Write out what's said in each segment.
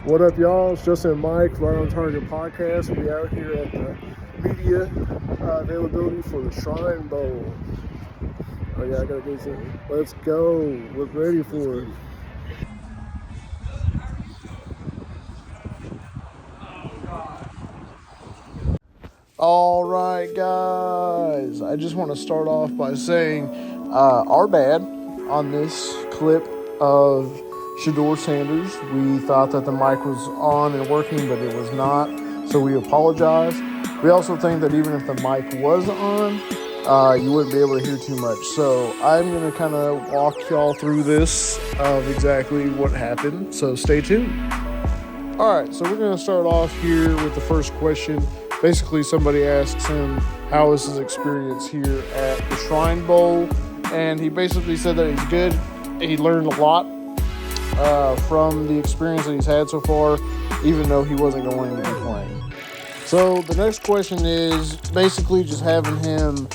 What up, y'all? It's Justin and Mike, Right on Target Podcast. We'll be out here at the media availability for the Shrine Bowl. Oh, yeah, I gotta get some. Let's go. We're ready for it. All right, guys. I just want to start off by saying our bad on this clip of Shedeur Sanders. We thought that the mic was on and working, but it was not, so we apologize. We also think that even if the mic was on, you wouldn't be able to hear too much. So I'm going to kind of walk y'all through this of exactly what happened, so stay tuned. All right, so we're going to start off here with the first question. Basically, somebody asks him how was his experience here at the Shrine Bowl, and he basically said that he's good. He learned a lot from the experience that he's had so far, even though he wasn't going to be playing. So the next question is basically just having him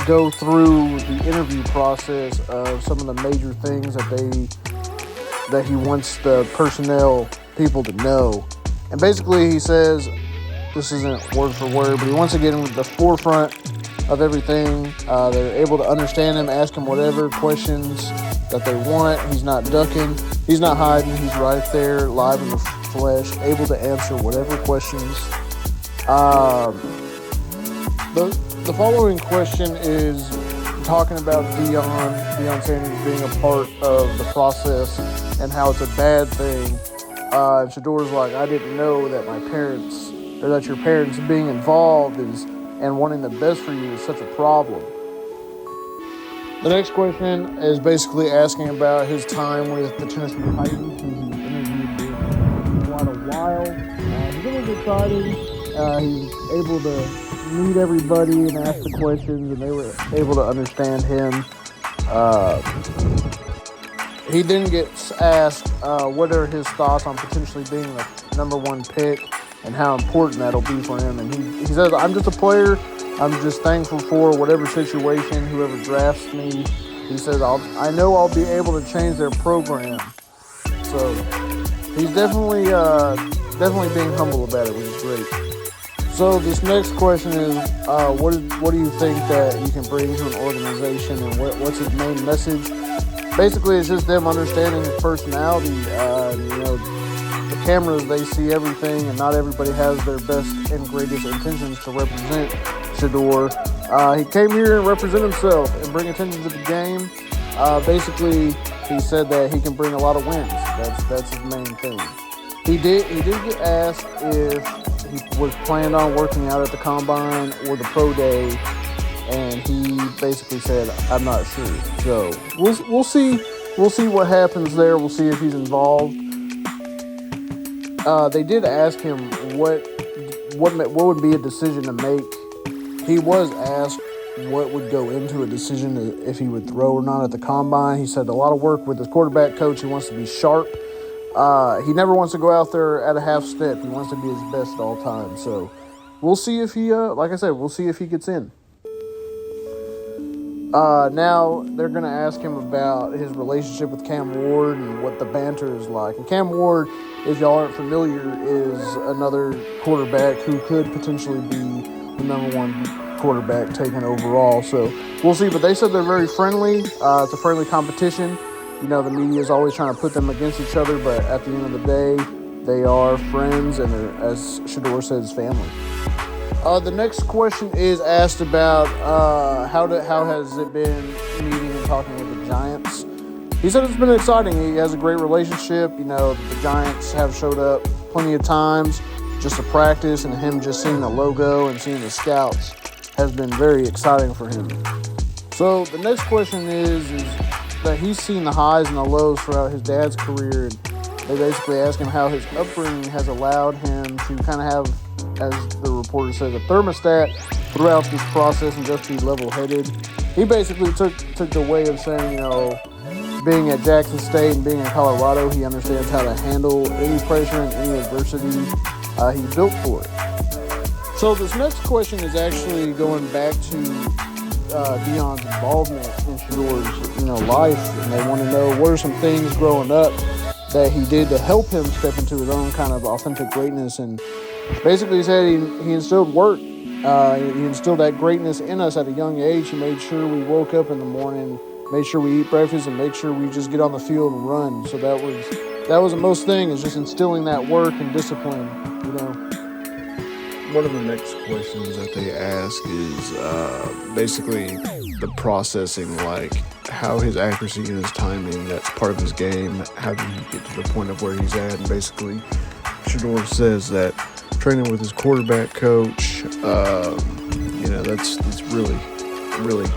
go through the interview process of some of the major things that he wants the personnel people to know. And basically he says, this isn't word for word, but he wants to get in the forefront of everything. They're able to understand him, ask him whatever questions that they want. He's not ducking. He's not hiding. He's right there, live in the flesh, able to answer whatever questions. The following question is talking about Deion Sanders being a part of the process and how it's a bad thing. And Shedeur's like, I didn't know that that your parents being involved and wanting the best for you is such a problem. The next question is basically asking about his time with the Tennessee Titans, who he interviewed with quite a while. He's a little excited. He's able to meet everybody and ask the questions, and they were able to understand him. He then gets asked what are his thoughts on potentially being the number one pick and how important that'll be for him. And he says, I'm just a player. I'm just thankful for whatever situation, whoever drafts me. He says, I know I'll be able to change their program. So he's definitely being humble about it, which is great. So this next question is, what do you think that you can bring to an organization, and what's his main message? Basically, it's just them understanding his personality. The cameras, they see everything, and not everybody has their best and greatest intentions to represent Shedeur. He came here and represent himself and bring attention to the game. Basically, he said that he can bring a lot of wins. That's his main thing. He did get asked if he was planned on working out at the combine or the pro day, and he basically said, I'm not sure. So we'll see what happens there. We'll see if he's involved. They did ask him what would be a decision to make. He was asked what would go into a decision if he would throw or not at the combine. He said a lot of work with his quarterback coach. He wants to be sharp. He never wants to go out there at a half step. He wants to be his best at all times. So we'll see if he, like I said, we'll see if he gets in. Now they're going to ask him about his relationship with Cam Ward and what the banter is like. And Cam Ward, if y'all aren't familiar, is another quarterback who could potentially be the number one quarterback taken overall. So we'll see. But they said they're very friendly. It's a friendly competition. You know, the media is always trying to put them against each other, but at the end of the day, they are friends, and they're, as Shedeur says, family. The next question is asked about how has it been meeting and talking with the Giants. He said it's been exciting. He has a great relationship. You know, the Giants have showed up plenty of times just to practice, and him just seeing the logo and seeing the scouts has been very exciting for him. So the next question is that he's seen the highs and the lows throughout his dad's career, and they basically ask him how his upbringing has allowed him to kind of have, as the reporter says, a thermostat throughout this process and just be level-headed. He basically took the way of saying, you know, being at Jackson State and being in Colorado, he understands how to handle any pressure and any adversity. He's built for it. So this next question is actually going back to Deion's involvement in Shedeur's, life, and they want to know what are some things growing up that he did to help him step into his own kind of authentic greatness. And basically, he said he instilled work. He instilled that greatness in us at a young age. He made sure we woke up in the morning, made sure we eat breakfast, and make sure we just get on the field and run. So that was the most thing, is just instilling that work and discipline, One of the next questions that they ask is basically the processing, like how his accuracy and his timing, that's part of his game. How did he get to the point of where he's at? And basically, Shedeur says that training with his quarterback coach, that's really, really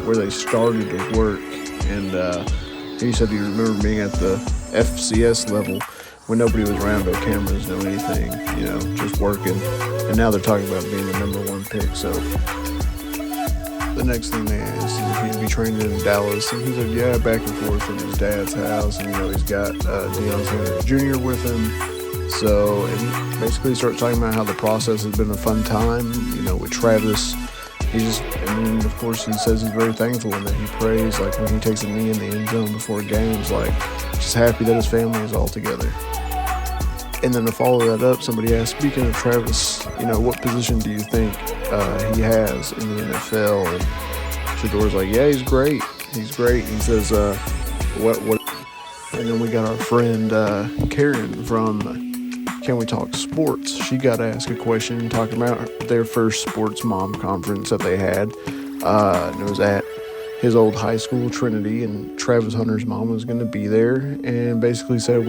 where they started to work. And he said he remembered being at the FCS level when nobody was around, no cameras, no anything, just working. And now they're talking about being the number 1 pick. So the next thing they asked is if he'd be training in Dallas. And he said, yeah, back and forth from his dad's house. And, he's got Shedeur Sanders Jr. with him. So, and he basically starts talking about how the process has been a fun time, with Travis. And then, of course, he says he's very thankful and that he prays, like, when he takes a knee in the end zone before games, like, just happy that his family is all together. And then to follow that up, somebody asked, speaking of Travis, what position do you think he has in the NFL? And Shedeur's like, yeah, he's great. He's great. He says, what? And then we got our friend Karen from Can We Talk Sports. She got to ask a question talking about their first sports mom conference that they had. And it was at his old high school, Trinity, and Travis Hunter's mom was going to be there, and basically said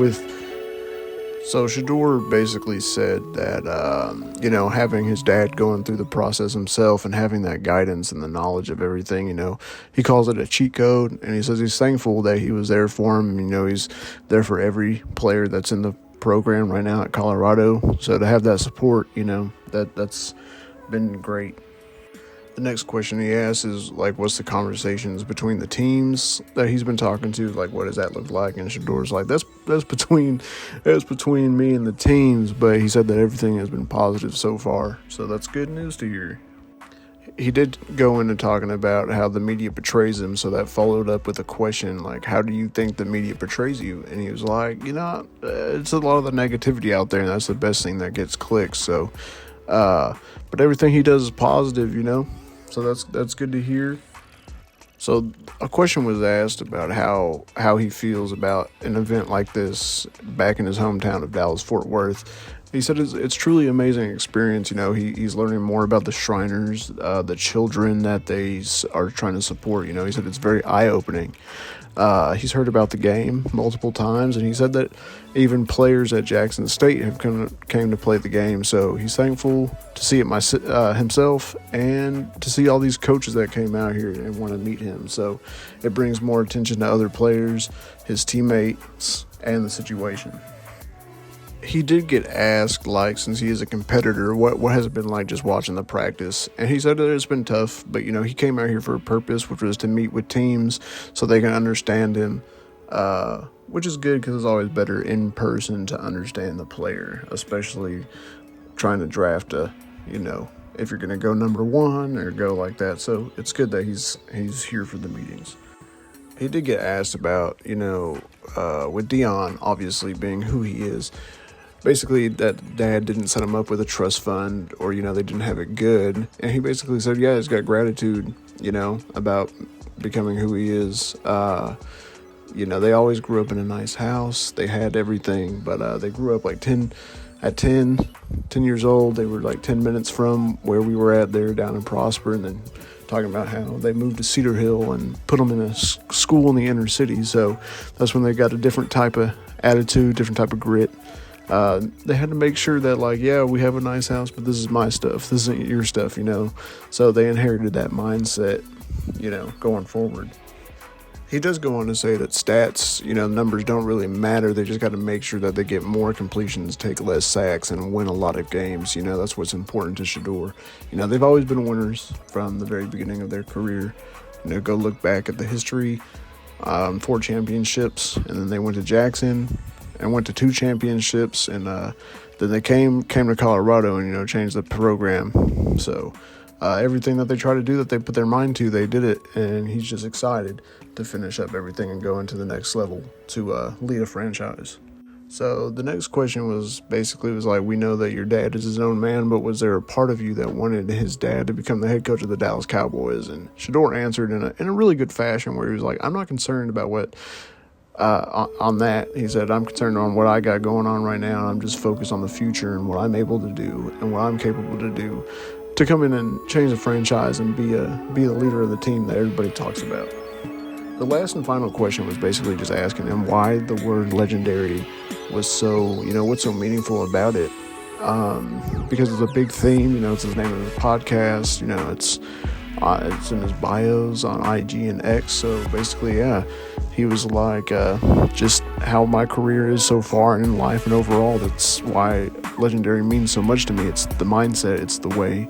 So Shedeur basically said that, having his dad going through the process himself and having that guidance and the knowledge of everything, he calls it a cheat code, and he says he's thankful that he was there for him. He's there for every player that's in the program right now at Colorado. So to have that support, that's been great. The next question he asks is, like, what's the conversations between the teams that he's been talking to? Like, what does that look like? And Shedeur's like, that's between me and the teams. But he said that everything has been positive so far. So that's good news to hear. He did go into talking about how the media portrays him. So that followed up with a question, like, how do you think the media portrays you? And he was like, it's a lot of the negativity out there, and that's the best thing that gets clicks. So, but everything he does is positive, So that's good to hear. So a question was asked about how he feels about an event like this back in his hometown of Dallas, Fort Worth. He said it's truly amazing experience. He's learning more about the Shriners, the children that they are trying to support. He said it's very eye-opening. He's heard about the game multiple times, and he said that even players at Jackson State have came to play the game. So he's thankful to see it himself, and to see all these coaches that came out here and want to meet him. So it brings more attention to other players, his teammates, and the situation. He did get asked, like, since he is a competitor, what has it been like just watching the practice? And he said that it's been tough, but, he came out here for a purpose, which was to meet with teams so they can understand him, which is good because it's always better in person to understand the player, especially trying to draft if you're going to go number 1 or go like that. So it's good that he's here for the meetings. He did get asked about, with Dion obviously being who he is, basically that dad didn't set him up with a trust fund, or, they didn't have it good. And he basically said, yeah, he's got gratitude, about becoming who he is. They always grew up in a nice house. They had everything, but they grew up like 10 years old. They were like 10 minutes from where we were at there down in Prosper, and then talking about how they moved to Cedar Hill and put them in a school in the inner city. So that's when they got a different type of attitude, different type of grit. They had to make sure that, like, yeah, we have a nice house, but this is my stuff. This isn't your stuff, So they inherited that mindset, going forward. He does go on to say that stats, numbers don't really matter. They just got to make sure that they get more completions, take less sacks, and win a lot of games. That's what's important to Shedeur. They've always been winners from the very beginning of their career. Go look back at the history, 4 championships, and then they went to Jackson and went to 2 championships, and then they came to Colorado and, changed the program. So everything that they try to do, that they put their mind to, they did it, and he's just excited to finish up everything and go into the next level to lead a franchise. So the next question was like, we know that your dad is his own man, but was there a part of you that wanted his dad to become the head coach of the Dallas Cowboys? And Shedeur answered in a really good fashion, where he was like, I'm not concerned about what on that. He said, I'm concerned on what I got going on right now. I'm just focused on the future and what I'm able to do and what I'm capable to do to come in and change the franchise and be the leader of the team that everybody talks about. The last and final question was basically just asking him why the word legendary was so, what's so meaningful about it. Because it's a big theme, it's the name of the podcast, it's in his bios on IG and X. So basically, yeah, he was like, just how my career is so far and in life and overall. That's why legendary means so much to me. It's the mindset, it's the way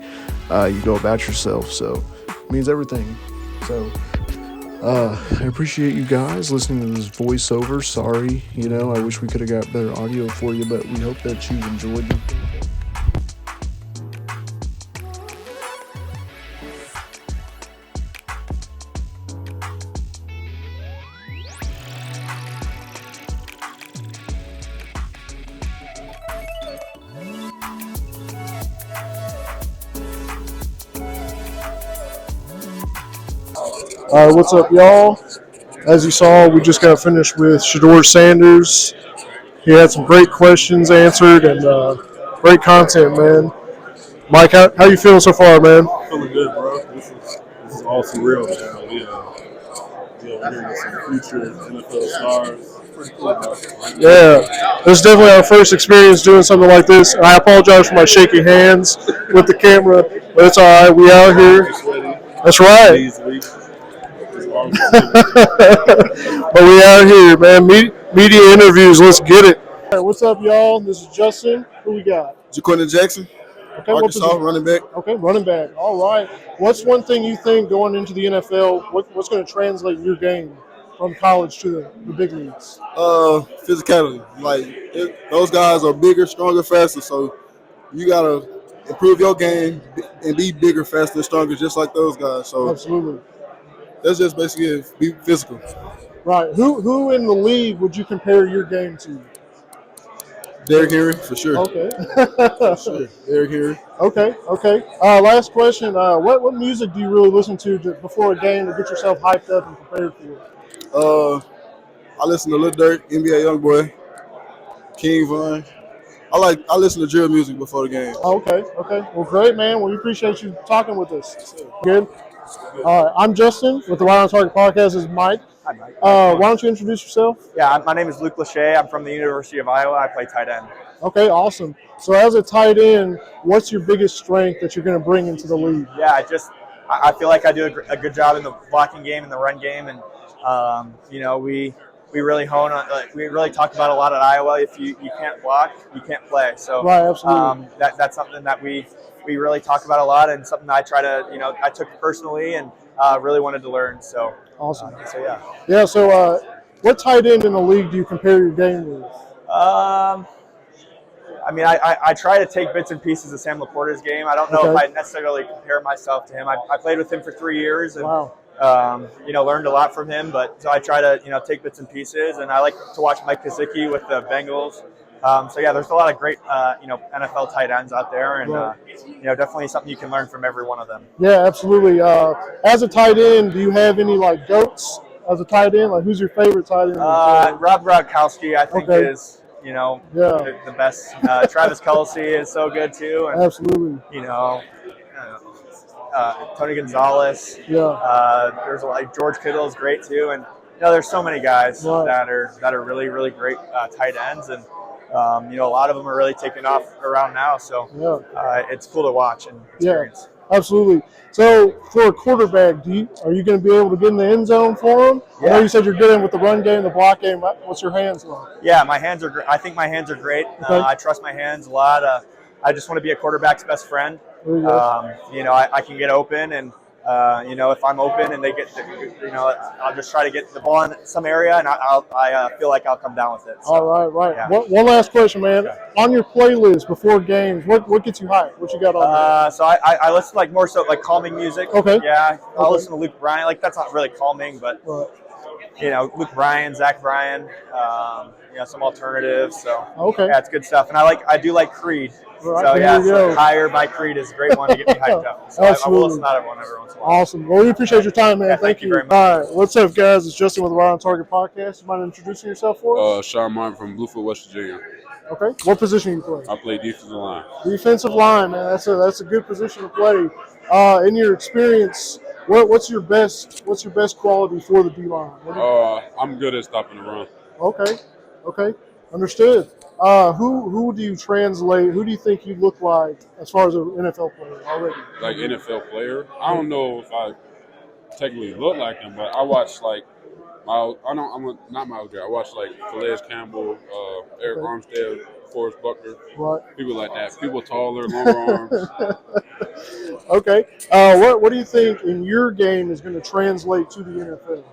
you go about yourself. So it means everything. So I appreciate you guys listening to this voiceover. Sorry, I wish we could have got better audio for you, but we hope that you enjoyed it. What's up, y'all? As you saw, we just got finished with Shedeur Sanders. He had some great questions answered and great content, man. Mike, how you feeling so far, man? Feeling good, bro. This is all surreal, man. We're hearing some future NFL stars. Pretty cool, bro. Yeah, this is definitely our first experience doing something like this. I apologize for my shaky hands with the camera, but it's all right. We out here. That's right. But we out here, man. Media interviews. Let's get it. All right, what's up, y'all? This is Justin. Who we got? Jaquan Jackson, Okay, Arkansas, running back. Okay, running back. All right. What's one thing you think going into the NFL? What's going to translate your game from college to the big leagues? Physicality. Those guys are bigger, stronger, faster. So you gotta improve your game and be bigger, faster, stronger, just like those guys. So Absolutely. that's just basically it. Be physical. Right. Who in the league would you compare your game to? Derrick Henry, for sure. Okay. For sure. Derrick Henry. Okay. Last question. What music do you really listen to before a game to get yourself hyped up and prepared for it? I listen to Lil Durk, NBA YoungBoy, King Von. I listen to drill music before the game. Okay. Well, great, man. Well, we appreciate you talking with us. Good. All right. I'm Justin with the Line on Target podcast. This is Mike. Hi, Mike. Why don't you introduce yourself? Yeah, my name is Luke Lachey. I'm from the University of Iowa. I play tight end. Okay, awesome. So as a tight end, what's your biggest strength that you're going to bring into the league? Yeah, I feel like I do a good job in the blocking game and the run game, and we really hone on. We really talk about a lot at Iowa. If you can't block, you can't play. So right, absolutely. That's something that we really talk about a lot, and something I try to I took personally and really wanted to learn. So awesome. So yeah. Yeah. So what tight end in the league do you compare your game with? I try to take bits and pieces of Sam Laporta's game. I don't know if I necessarily compare myself to him. I played with him for 3 years and learned a lot from him. But so I try to take bits and pieces, and I like to watch Mike Gesicki with the Bengals. There's a lot of great NFL tight ends out there, and definitely something you can learn from every one of them. Yeah, absolutely. As a tight end, do you have any goats as a tight end? Who's your favorite tight end? Rob Gronkowski, I think, is the best. Travis Kelce is so good too, and absolutely. Tony Gonzalez. Yeah. There's George Kittle is great too, and there's so many guys that are really, really great tight ends, and a lot of them are really taking off around now. So it's cool to watch and experience. Yeah, absolutely. So for a quarterback, are you going to be able to get in the end zone for him? Yeah. I know you said you're good with the run game, the block game. What's your hands like? Yeah, my hands are great. I think my hands are great. Okay. I trust my hands a lot. I just want to be a quarterback's best friend. I can get open, and if I'm open and they get, I'll just try to get the ball in some area, and I feel like I'll come down with it. So, all right. Yeah. One last question, man. Okay. On your playlist before games, what gets you hyped? What you got on there? So I listen more so calming music. Okay. Yeah, I'll listen to Luke Bryan. That's not really calming, but Luke Bryan, Zach Bryan. some alternatives. So Okay. yeah, it's good stuff. And I do like Creed. Right, So yeah, so Higher by Creed is a great one to get me hyped up. So I will listen to that one every once in a while. Awesome. Well, we appreciate your time, man. Yeah, thank you very much. All right. What's up, guys? It's Justin with the Right on Target podcast. You mind introducing yourself for us? Sean Martin from Bluefield, West Virginia. Okay. What position you play? I play defensive line. Defensive line, man. That's a good position to play. In your experience, what's your best quality for the D line? I'm good at stopping the run. Okay. Understood. Who do you translate? Who do you think you look like as far as an NFL player already? Like NFL player? I don't know if I technically look like him, but I watch like not Miles Garrett. I watch like Calais Campbell, Eric Armstead, Forrest Buckner, people like that. People taller, longer arms. Okay. What do you think in your game is going to translate to the NFL?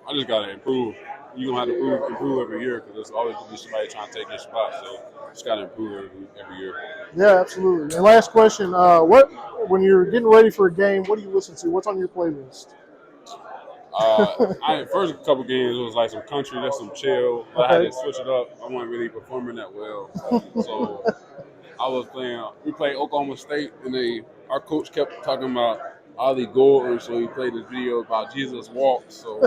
I just gotta improve. You're gonna have to improve every year because there's always gonna be somebody trying to take your spot. So just gotta improve every year. Yeah, absolutely. And last question: when you're getting ready for a game, what do you listen to? What's on your playlist? First couple games it was like some country, that's some chill. But I had to switch it up. I wasn't really performing that well, so I was playing. We played Oklahoma State, and our coach kept talking about Ollie Gordon, so he played this video about Jesus walked. So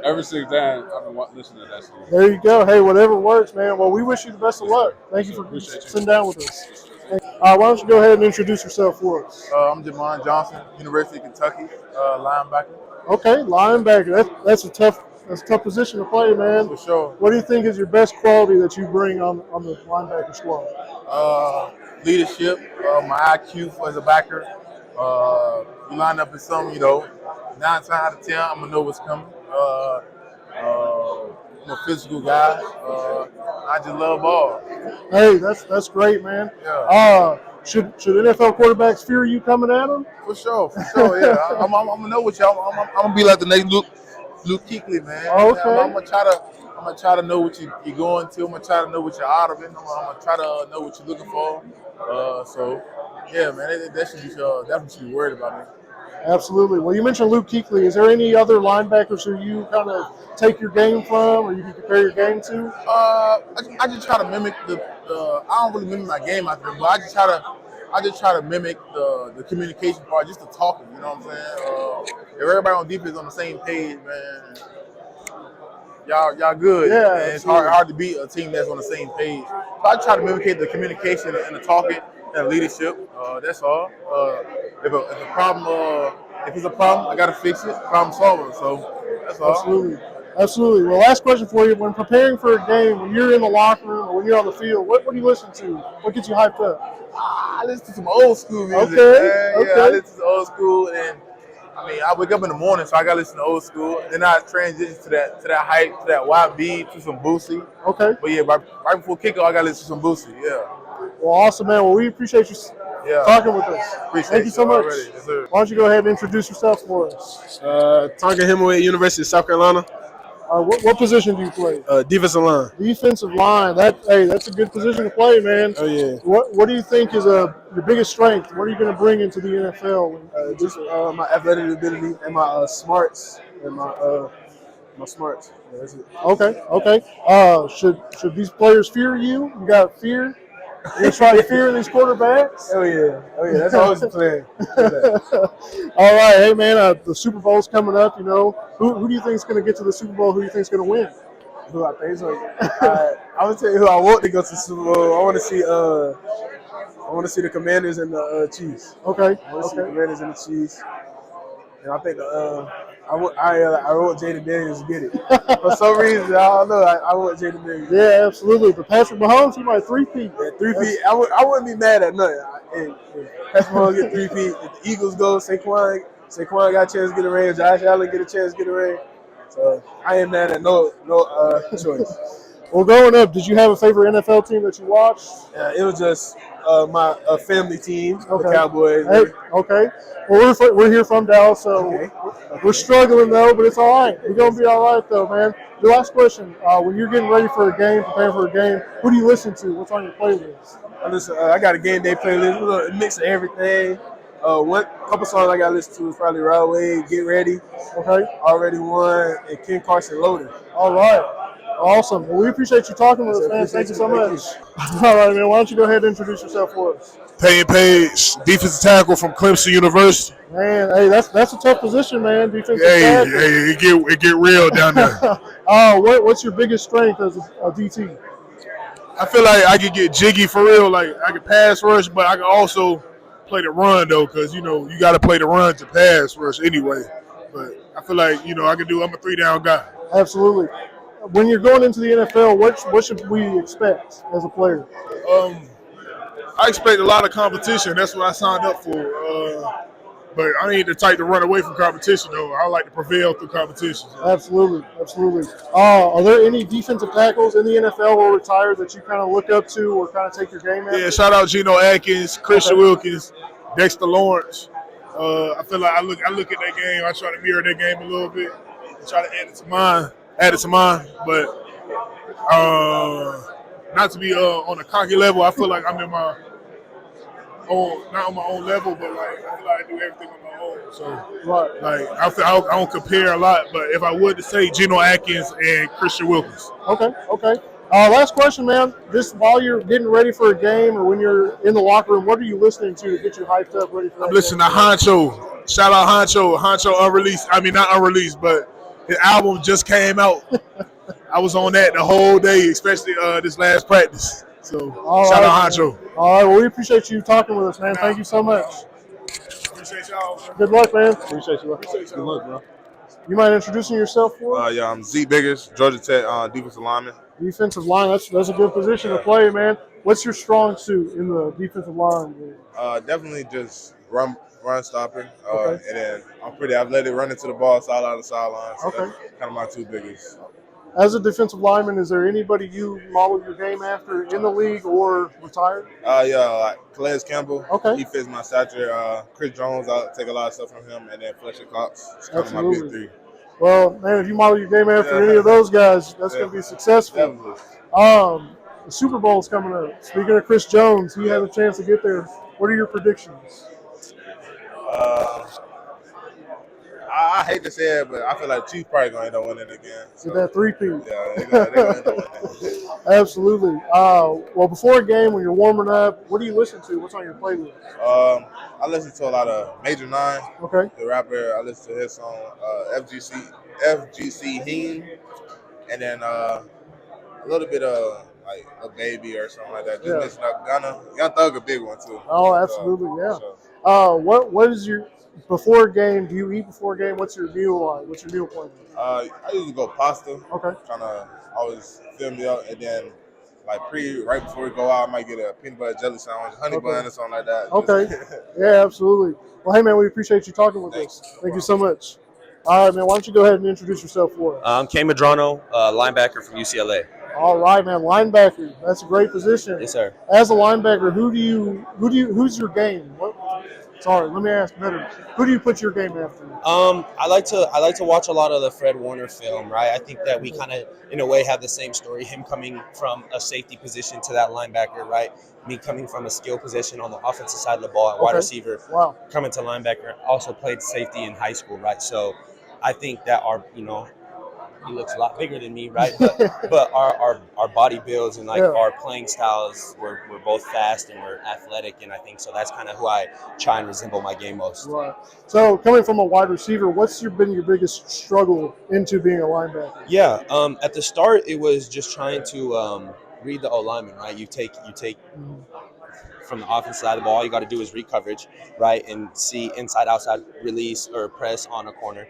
ever since then, I've been listening to that song. There you go. Hey, whatever works, man. Well, we wish you the best of luck. Thank you for sitting down with us. Why don't you go ahead and introduce yourself for us? I'm Jamon Johnson, University of Kentucky, linebacker. Okay, linebacker. That's a tough position to play, man. For sure. What do you think is your best quality that you bring on the linebacker squad? Leadership, my IQ as a backer. You line up in some, 9 times out of 10, I'm gonna know what's coming. I'm a physical guy. I just love ball. Hey, that's great, man. Yeah. Should NFL quarterbacks fear you coming at them? For sure. Yeah, I'm gonna know what y'all. I'm gonna be like the next Luke Kuechly, man. Okay. I'm gonna try to know what you're going to. I'm gonna try to know what you're out of it. I'm gonna try to know what you're looking for. So yeah, man, that should be definitely should be worried about me. Absolutely. Well, you mentioned Luke Kuechly. Is there any other linebackers who you kind of take your game from, or you can compare your game to? I just try to mimic I don't really mimic my game out there, but I just try to mimic the communication part, just the talking. You know what I'm saying? If everybody on defense is on the same page, man, y'all good. Yeah, and it's hard to beat a team that's on the same page. So I try to mimic the communication and the talking and the leadership. That's all. If it's a problem, I gotta fix it. Problem solver. So that's all. Absolutely. Well, last question for you: when preparing for a game, when you're in the locker room or when you're on the field, what do you listen to? What gets you hyped up? I listen to some old school music. Okay. Yeah, I listen to old school, and I wake up in the morning, so I gotta listen to old school. Then I transition to that hype, to that YB, to some Boosie. Okay. But yeah, right before kickoff, I gotta listen to some Boosie. Yeah. Well, awesome, man. Well, we appreciate you talking with us. Thank you so much. Yes, sir. Why don't you go ahead and introduce yourself for us? Tonka Hemingway, University of South Carolina. What position do you play? Defensive line. Defensive line. That's a good position to play, man. Oh yeah. What do you think is your biggest strength? What are you going to bring into the NFL? Just my athletic ability and my smarts and my smarts. Yeah, that's it. Okay. Should these players fear you? You got fear? You try to fear these quarterbacks? Oh yeah. That's always the plan. All right, hey man, the Super Bowl's coming up. Who do you think is going to get to the Super Bowl? Who do you think is going to win? Who I think so? I would tell you who I want to go to the Super Bowl. I want to see the Commanders and the Chiefs. Okay. I want to see the Commanders and the Chiefs. And I think I want Jaden Daniels to get it. For some reason, I don't know. I want Jaden Daniels. Yeah, absolutely. But Patrick Mahomes, he might three-peat. Yeah, three-peat. I wouldn't be mad at nothing. If Patrick Mahomes get three-peat, if the Eagles go, Saquon got a chance to get a ring. Josh Allen get a chance to get a ring. So I ain't mad at no choice. Well, growing up, did you have a favorite NFL team that you watched? It was just my family team, the Cowboys. Hey, okay. Well, we're here from Dallas, so we're struggling though, but it's all right. We're gonna be all right though, man. The last question: when you're getting ready for a game, preparing for a game, who do you listen to? What's on your playlist? I got a game day playlist, a mix of everything. One couple songs I got to listen to is probably Rod Wave, Get Ready, Okay. Already Won, and Ken Carson Loaded. All right. Awesome. Well, we appreciate you talking with us, man. Thank you so much. All right, man. Why don't you go ahead and introduce yourself for us? Peyton Page, defensive tackle from Clemson University. Man, hey, that's a tough position, man. Defensive tackle. Hey, it get real down there. What's your biggest strength as a DT? I feel like I could get jiggy for real. Like I can pass rush, but I can also play the run though, because you got to play the run to pass rush anyway. But I feel like I can do. I'm a 3-down guy. Absolutely. When you're going into the NFL, what should we expect as a player? I expect a lot of competition. That's what I signed up for. But I ain't the type to run away from competition, though. I like to prevail through competition. Absolutely. Are there any defensive tackles in the NFL or retired that you kind of look up to or kind of take your game at? Yeah, shout out Geno Atkins, Christian Wilkins, Dexter Lawrence. I feel like I look at that game. I try to mirror that game a little bit. I try to add it to mine. But not to be on a cocky level. I feel like I'm in my own, not on my own level, but like I feel like I do everything on my own. So like I don't compare a lot. But if I would to say Geno Atkins and Christian Wilkins. Okay. Last question, man. Just while you're getting ready for a game or when you're in the locker room, what are you listening to get you hyped up, ready for that? I'm listening to Honcho. Shout out Honcho. Honcho unreleased. I mean, not unreleased, but his album just came out. I was on that the whole day, especially this last practice. So shout out Honcho. All right. Well, we appreciate you talking with us, man. Thank you so much. Appreciate y'all. Good luck, man. Appreciate you. Good luck, bro. You mind introducing yourself for us? Yeah, I'm Z Biggers, Georgia Tech defensive lineman. Defensive line, that's a good position to play, man. What's your strong suit in the defensive line? Definitely just run stopping. Okay. And then I'm pretty athletic, running to the ball, sideline to sideline. So Okay. that's kind of my two biggest. As a defensive lineman, is there anybody you model your game after in the league or retired? Like Calais Campbell. Okay. He fits my stature. Chris Jones, I'll take a lot of stuff from him. And then Fletcher Cox. It's kind of my big three. Well, man, if you model your game after any of those guys, that's going to be successful. Definitely. The Super Bowl is coming up. Speaking of Chris Jones, he has a chance to get there. What are your predictions? I hate to say it, but I feel like Chiefs probably going to end up winning again. So, that three-peat. Yeah, they're going to end up winning. Absolutely. Well, before a game, when you're warming up, what do you listen to? What's on your playlist? I listen to a lot of Major 9. Okay. The rapper, I listen to his song, FGC Heen. And then a little bit of like a baby or something like that. Just listen to Gunna. Young Thug, a big one too. Oh, absolutely, yeah. Sure. What is your before a game? Do you eat before a game? What's your meal like? What's your meal plan? I usually go pasta. Okay. Trying to always fill me up, and then like right before we go out, I might get a peanut butter jelly sandwich, honey bun, or something like that. Okay. Yeah, absolutely. Well, hey man, we appreciate you talking with us. Thank you so much. All right, man. Why don't you go ahead and introduce yourself for us? I'm Kay Madrano, linebacker from UCLA. All right, man. Linebacker. That's a great position. Yes, sir. As a linebacker, who's your game? Sorry, let me ask better. Who do you put your game after? I like to watch a lot of the Fred Warner film, right? I think that we kind of, in a way, have the same story. Him coming from a safety position to that linebacker, right? Me coming from a skill position on the offensive side of the ball at wide receiver. Wow. Coming to linebacker. Also played safety in high school, right? So I think that he looks a lot bigger than me, right? But our body builds and our playing styles, we're both fast and we're athletic, and I think so that's kind of who I try and resemble my game most. Right. So coming from a wide receiver, what's been your biggest struggle into being a linebacker? Yeah. At the start, it was just trying to read the O lineman, right? You take from the offensive side of the ball, all you got to do is read coverage, right, and see inside, outside, release or press on a corner.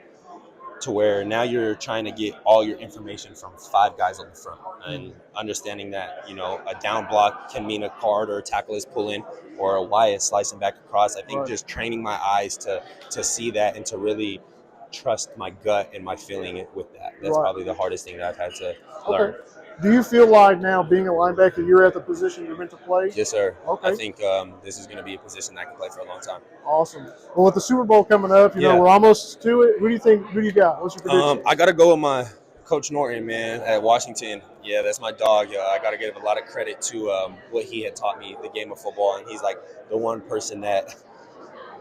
To where now you're trying to get all your information from 5 guys on the front and understanding that, a down block can mean a guard or a tackle is pulling or a Y is slicing back across. I think just training my eyes to see that and to really trust my gut and my feeling with that. That's probably the hardest thing that I've had to learn. Do you feel like now being a linebacker, you're at the position you're meant to play? Yes, sir. Okay. I think this is going to be a position that I can play for a long time. Awesome. Well, with the Super Bowl coming up, we're almost to it. Who do you think? Who do you got? What's your prediction? I got to go with my Coach Norton, man, at Washington. Yeah, that's my dog. I got to give a lot of credit to what he had taught me, the game of football. And he's like the one person that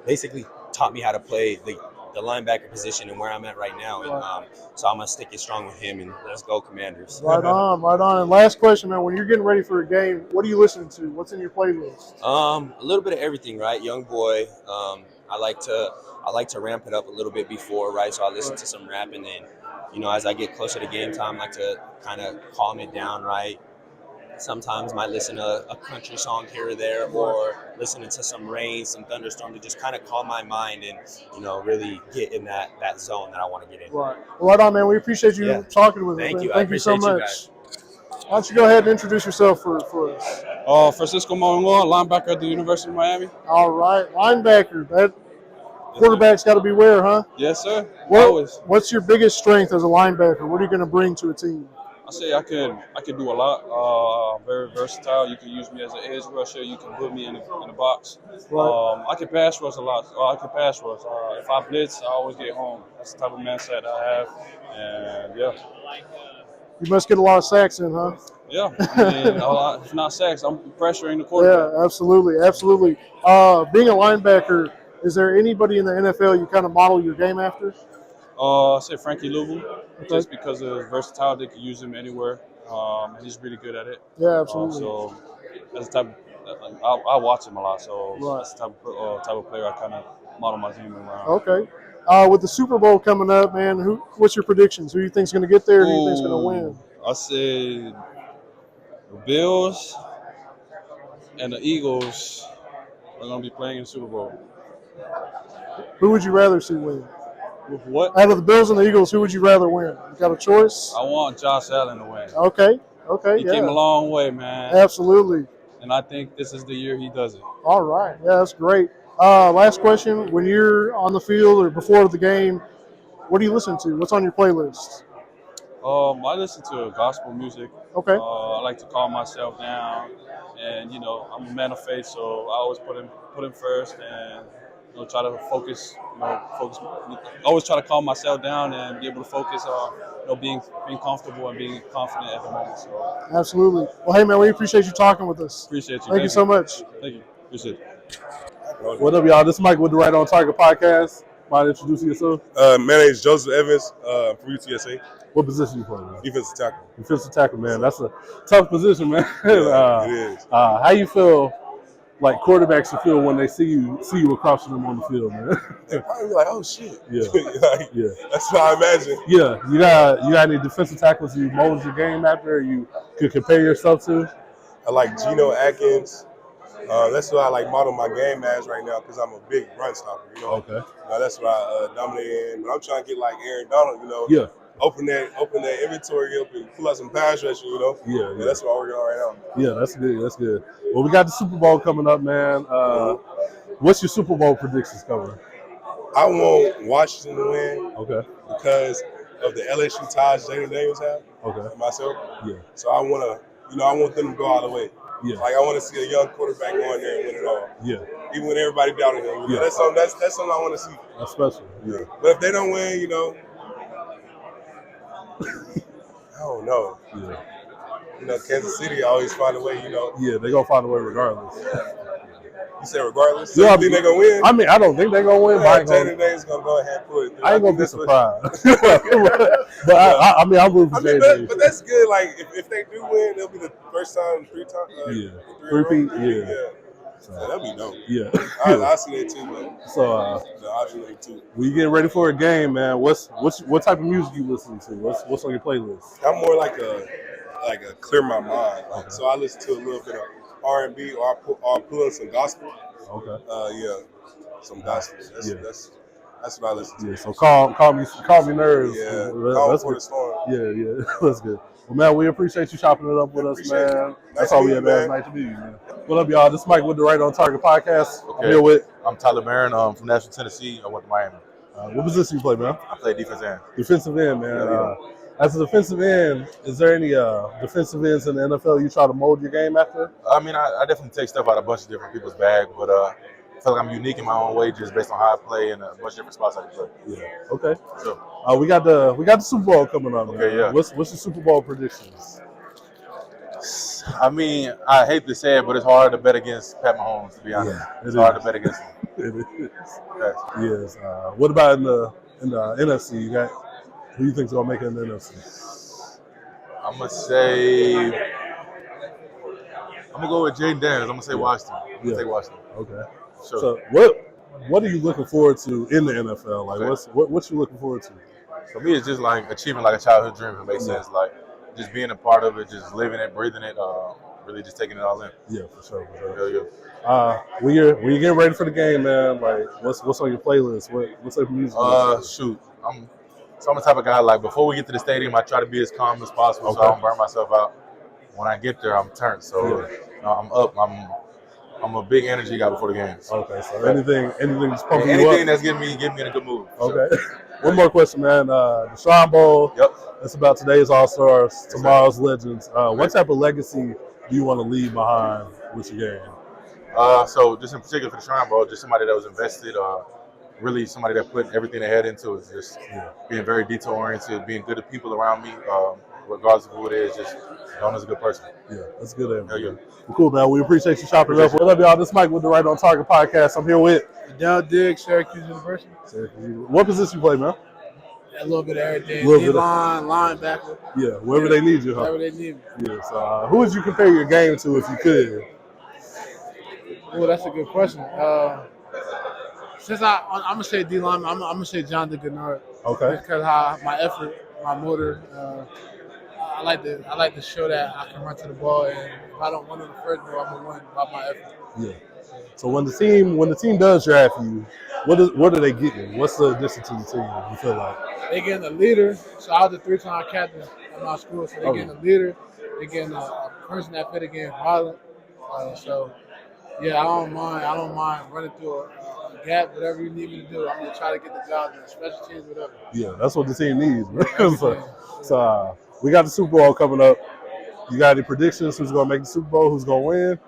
basically taught me how to play the the linebacker position and where I'm at right now. And so I'm gonna stick it strong with him, and let's go Commanders. Right on, right on. And last question, man. When you're getting ready for a game, what are you listening to? What's in your playlist? A little bit of everything, right? Young boy. I like to ramp it up a little bit before, right? So I listen to some rap, and then, you know, as I get closer to game time, I like to kind of calm it down, right? Sometimes might listen to a country song here or there, or listening to some rain, some thunderstorm to just kind of calm my mind and, you know, really get in that zone that I want to get in. Right. Well, right on, man. We appreciate you talking with us. Thank you. Thank you so much. Why don't you go ahead and introduce yourself for us? Francisco Monroe, linebacker at the University of Miami. All right. Linebacker. That quarterback's got to beware, huh? Yes, sir. Always. What's your biggest strength as a linebacker? What are you going to bring to a team? I say I can do a lot. Very versatile. You can use me as an edge rusher. You can put me in the box. Right. I can pass rush a lot. I can pass rush. If I blitz, I always get home. That's the type of mindset I have. And yeah. You must get a lot of sacks in, huh? Yeah. I mean, if not sacks, I'm pressuring the quarterback. Yeah, absolutely, absolutely. Being a linebacker, is there anybody in the NFL you kind of model your game after? I say Frankie Louisville, just because of his versatility. They can use him anywhere. And he's really good at it. Yeah, absolutely. So that's the type. I watch him a lot. So that's the type of player I kind of model my team around. Okay. With the Super Bowl coming up, man, what's your predictions? Who do you think's going to get there? Who do you think's going to win? I say the Bills and the Eagles are going to be playing in the Super Bowl. Who would you rather see win? With what? Out of the Bills and the Eagles, who would you rather win? You got a choice? I want Josh Allen to win. Okay. He came a long way, man. Absolutely. And I think this is the year he does it. All right. Yeah, that's great. Last question. When you're on the field or before the game, what do you listen to? What's on your playlist? I listen to gospel music. Okay. I like to calm myself down. And, you know, I'm a man of faith, so I always put him first and, you know, try to focus. Always try to calm myself down and be able to focus on, you know, being comfortable and being confident at the moment. So. Absolutely. Well, hey, man, we appreciate you talking with us. Appreciate you. Thank you so much. Thank you. Appreciate it. What up, y'all? This is Mike with the Right on Target podcast. Mind introducing yourself? My name is Joseph Evans from UTSA. What position you play, man? Defensive tackle. Defensive tackle, man. That's a tough position, man. Yeah, it is. How you feel like quarterbacks should feel when they see you across from them on the field, man? They probably be like, "Oh shit!" Yeah, yeah. That's what I imagine. Yeah, you got any defensive tackles you mold your game after, or you could compare yourself to? I like Geno Atkins. That's what I like model my game as right now because I'm a big run stopper. You know. Okay. That's what I dominate in. But I'm trying to get like Aaron Donald. You know. Yeah. Open that inventory up and pull out some pass rushing, you know? Yeah, that's what we're working on right now. Yeah, that's good. That's good. Well, we got the Super Bowl coming up, man. What's your Super Bowl predictions coming? I want Washington to win. Okay. Because of the LSU ties Jaden Daniels have. Okay. And myself. Yeah. So I want them to go all the way. Yeah. Like I want to see a young quarterback go in there and win it all. Yeah. Even when everybody doubted him. You know? That's something I want to see. That's special. Yeah. But if they don't win, you know. I don't know. Yeah. You know, Kansas City always find a way, you know. Yeah, they're going to find a way regardless. You said regardless? So you think they're going to win? I mean, I don't think they're going to win. Yeah, Jaden Daniels going to go ahead and pull it through. I ain't going to be surprised. But I mean, I'm rooting for Jaden Daniels. But that's good. Like, if they do win, it'll be the first time in 3 times. Three-peat, yeah. So that'd be dope. Yeah. I see that too, man. So the option too. When you getting ready for a game, man, what type of music you listening to? What's on your playlist? I'm more like a clear my mind. Like, so I listen to a little bit of R&B or I'll pull in some gospel. Okay. Yeah. Some gospel. That's what I listen to. Yeah, so calm me nerves. Yeah. That's for the storm. Yeah. That's good. Well, man, we appreciate you chopping it up with us, man. That's all we had last night to be, man. What up, y'all? This is Mike with the Right on Target podcast. Okay. I'm here with. I'm Tyler Barron. From Nashville, Tennessee. I went to Miami. What position you play, man? I play defensive end. Defensive end, man. As a defensive end, is there any defensive ends in the NFL you try to mold your game after? I mean, I definitely take stuff out of a bunch of different people's bag, but I feel like I'm unique in my own way just based on how I play and a bunch of different spots I can play. Yeah. Okay. So, we got the Super Bowl coming up. Okay. Man. Yeah. What's your Super Bowl predictions? I mean, I hate to say it, but it's hard to bet against Pat Mahomes, to be honest. Yeah, it's hard to bet against him. It is. Yes. What about in the NFC? You got who you think's gonna make it in the NFC? I'm gonna go with Jaden Daniels. I'm gonna say Washington. I'm gonna take Washington. Okay. Sure. So what are you looking forward to in the NFL? Like what you looking forward to? For me, it's just like achieving like a childhood dream. If it makes sense. Like just being a part of it, just living it, breathing it, really just taking it all in. Yeah, for sure. Yeah. When you're getting ready for the game, man, like what's on your playlist? What's up music? Shoot, I'm the type of guy, like before we get to the stadium, I try to be as calm as possible so I don't burn myself out. When I get there, I'm turned. So I'm up. I'm a big energy guy before the games. Okay, so anything that's pumping anything you up? that's getting me in a good mood. Okay. One more question, man. The Shrine Bowl. Yep. That's about today's All-Stars, tomorrow's Legends. What type of legacy do you want to leave behind with your game? So just in particular for the Shrine Bowl, just somebody that was invested, really somebody that put everything they had into it, just being very detail-oriented, being good to people around me, regardless of who it is, just known as a good person. Yeah, that's good. Yeah. Well, cool, man. We appreciate you chopping it up. What up, y'all? This is Mike with the Right on Target podcast. I'm here with Shedeur Diggs, Syracuse University. What position you play, man? A little bit of everything. D-line, linebacker. Yeah, wherever they need you, huh? Wherever they need me. Yeah, so who would you compare your game to if you could? Well, that's a good question. Since I'm gonna say D lineman, I'm gonna say John DeGennard. Okay. Because how my effort, my motor, I like to show that I can run to the ball, and if I don't win on the first ball, I'm gonna win by my effort. Yeah. So when the team does draft you, what are they getting? What's the addition to the team? You feel like they getting a leader. So I was a 3-time captain at my school. So they getting a leader. They getting a person that fit against violent. So yeah, I don't mind running through a gap, whatever you need me to do. I'm gonna try to get the job done, special teams, whatever. Yeah, that's what the team needs. So we got the Super Bowl coming up. You got any predictions? Who's gonna make the Super Bowl? Who's gonna win?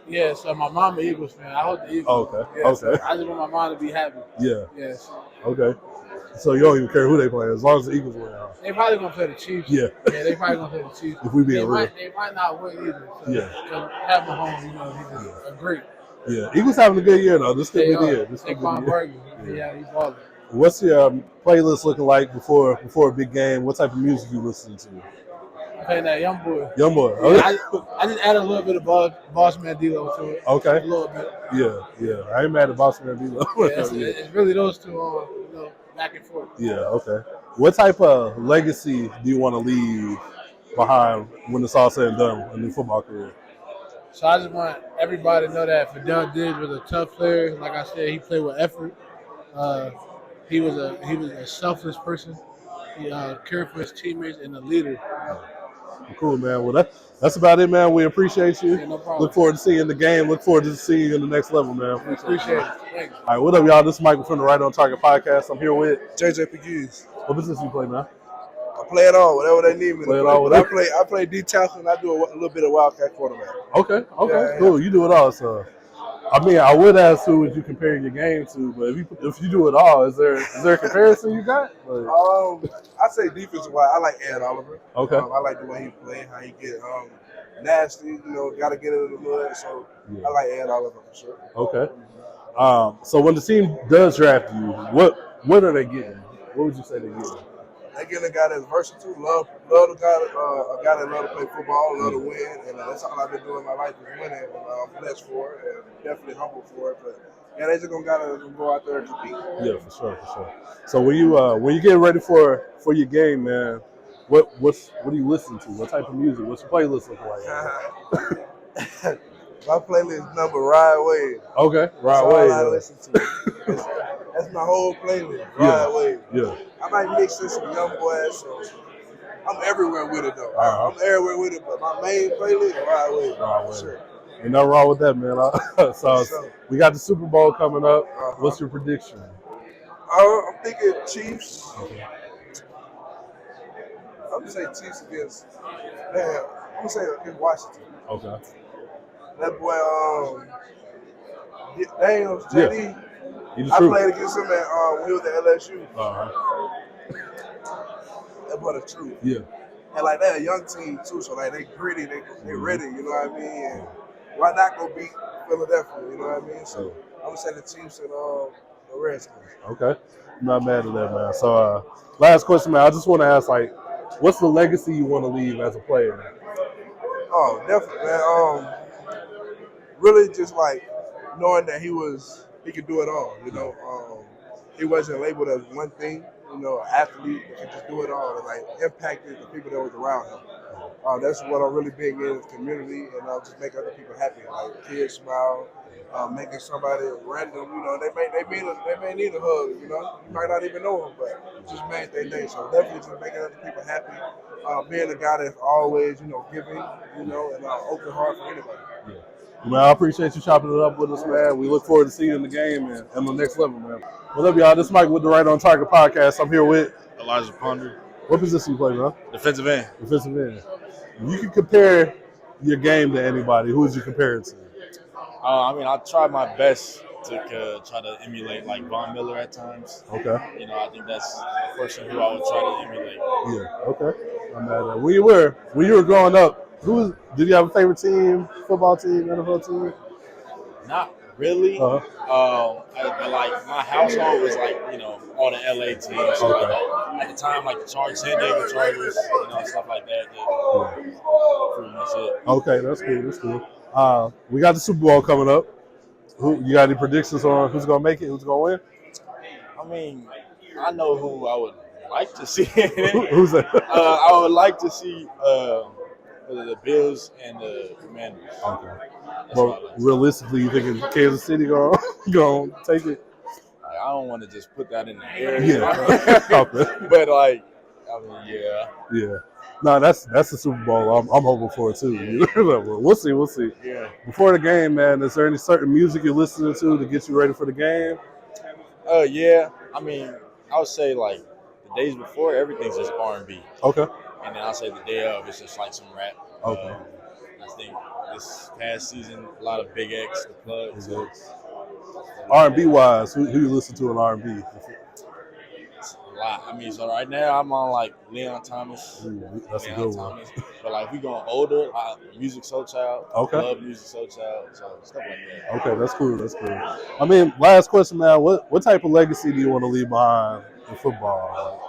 Yeah, so my mom an Eagles fan. I hope the Eagles. Okay. Yeah, so I just want my mom to be happy. Yeah. Yes. Okay. So you don't even care who they play as long as the Eagles win. They probably gonna play the Chiefs. Yeah. Yeah, they probably gonna play the Chiefs. If we being real. They might not win either. So Yeah. Have Mahomes, he's a great. Yeah. Eagles having a good year though. This could be the year. Yeah, he's balling. What's your playlist looking like before a big game? What type of music you listening to? I'm playing that Young Boy. Young Boy. Yeah, I just added a little bit of Boss Man D-Lo to it. Okay. A little bit. Yeah. I ain't mad at Boss Man D-Lo. It's really those two, back and forth. Yeah. Okay. What type of legacy do you want to leave behind when it's all said and done in your football career? So I just want everybody to know that Shedeur Diggs was a tough player. Like I said, he played with effort. He was a selfless person. He cared for his teammates and a leader. Cool, man. Well, that's about it, man. We appreciate you. Yeah, no problem. Look forward to seeing you in the game. Look forward to seeing you in the next level, man. Appreciate it. Thanks. All right, what up, y'all? This is Michael from the Right on Target podcast. I'm here with JJ Pegues. What position you play, man? I play it all, whatever they need me to Play it play. all, But I play D tackle and I do a little bit of wildcat quarterback. Okay, Yeah, cool. You do it all, so. I mean, I would ask who would you compare your game to, but if you do it all, is there a comparison you got? I say defensive wise, I like Ed Oliver. Okay. I like the way he play, how he get nasty. Got to get it in the mud. So I like Ed Oliver for sure. Okay. So when the team does draft you, what are they getting? What would you say they're getting? They getting a guy that's versatile, love the guy, a guy that love to play football, love to win, and that's all I've been doing in my life is winning. And I'm blessed for it, and definitely humble for it. But yeah, they just gotta go out there and compete. Yeah, for sure. So when you get ready for your game, man, what do you listen to? What type of music? What's your playlist look like? My playlist number Ride Wave. Okay, Ride That's Wave. all I listen to. That's my whole playlist. Ride Wave. Yeah. I might mix in some Young Boys, so I'm everywhere with it though. I'm everywhere with it, but my main playlist Ride Wave. For sure. Ain't nothing wrong with that, man. So we got the Super Bowl coming up. What's your prediction? I'm thinking Chiefs. Okay. I'm gonna say Chiefs against. Man, I'm gonna say against Washington. Okay. That boy, Daniels, JD. I played against him when he was at LSU. Uh-huh. That boy the truth. Yeah. And like they're a young team too, so like they gritty, they ready, you know what I mean? And why not go beat Philadelphia, you know what I mean? So I'm gonna say the Chiefs and the Redskins. Okay. I'm not mad at that, man. So last question, man. I just want to ask, like, what's the legacy you want to leave as a player? Oh, definitely, man. Really just like knowing that he could do it all, you know. He wasn't labeled as one thing, you know, an athlete that could just do it all and like impacted the people that was around him. That's what I'm really big in the community, and just make other people happy. Like kids smile, making somebody random, you know, they may need a hug, you know. You might not even know them, but just made their day. So definitely just making other people happy. Being a guy that's always, you know, giving, you know, and open heart for anybody. Man, I appreciate you chopping it up with us, man. We look forward to seeing you in the game and on the next level, man. What's up, y'all? This is Mike with the Right on Target podcast. I'm here with Elijah Ponder. What position you play, bro? Defensive end. Defensive end. If you could compare your game to anybody, who would you compare it to? I mean, I try my best to try to emulate like Von Miller at times. Okay. You know, I think that's the person who I would try to emulate. Yeah. Okay. I'm mad at that. When you were growing up, did you have a favorite team, football team, NFL team? Not really. But like my household was like, you know, all the LA teams. So like, at the time, like the Chargers, San Diego Chargers, you know, stuff like that. Pretty much it. Okay, that's cool. That's cool. We got the Super Bowl coming up. You got any predictions on who's gonna make it? Who's gonna win? I mean, I know who I would like to see. Who's that? I would like to see the Bills and the Commanders. Okay. But realistically, you thinking Kansas City gonna take it? I don't want to just put that in the air. Yeah. But like, I mean, yeah. Yeah. No, that's the Super Bowl. I'm hoping for it too. We'll see. We'll see. Yeah. Before the game, man, is there any certain music you're listening to get you ready for the game? Yeah. I mean, I would say like the days before, everything's just R&B. Okay. And then I'll say the day of, it's just like some rap. Okay. I think this past season, a lot of Big X, the Plug. R&B wise, who you listen to in R&B? A lot. I mean, so right now I'm on like Leon Thomas. That's a good one. But like we going older, Music Soul Child. Okay. I love Music Soul Child, so stuff like that. Okay, that's cool. That's cool. I mean, last question, man. What type of legacy do you want to leave behind in football?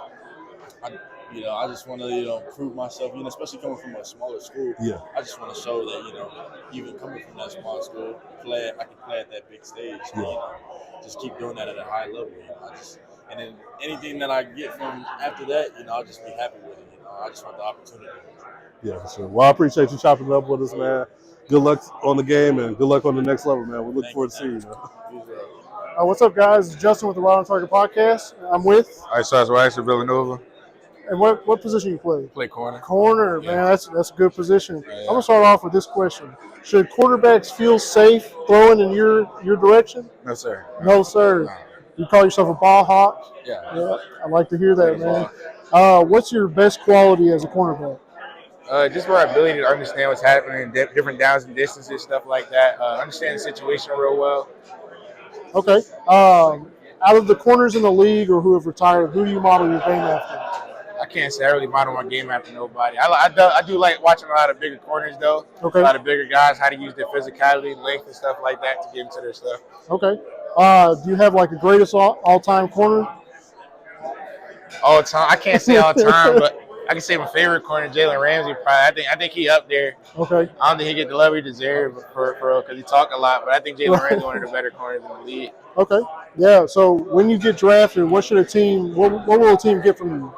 I just want to, prove myself, especially coming from a smaller school. Yeah. I just want to show that, even coming from that small school, I can play at that big stage. Yeah. Just keep doing that at a high level. And then anything that I get from after that, I'll just be happy with it. I just want the opportunity. Yeah, for sure. Well, I appreciate you chopping it up with us, man. Good luck on the game and good luck on the next level, man. We look forward to seeing you, man. What's up, guys? It's Justin with the Right on Target podcast. I'm with. All right, so that's Villanova. And what position you play? Play corner. Corner, man. That's a good position. I'm gonna start off with this question: should quarterbacks feel safe throwing in your direction? No, sir. No, sir. No. You call yourself a ball hawk? Yeah. I like to hear that, man. What's your best quality as a cornerback? Just our ability to understand what's happening in different downs and distances, stuff like that. Understand the situation real well. Okay. Out of the corners in the league or who have retired, who do you model your game after? I can't say I really model my game after nobody. I do like watching a lot of bigger corners, though. Okay. A lot of bigger guys, how to use their physicality, length, and stuff like that to get into their stuff. Okay. Do you have like a greatest all-time corner? All time, I can't say all time, but I can say my favorite corner, Jalen Ramsey. Probably, I think he up there. Okay. I don't think he get the love he deserves because he talk a lot, but I think Jalen Ramsey one of the better corners in the league. Okay. Yeah. So when you get drafted, what will a team get from you?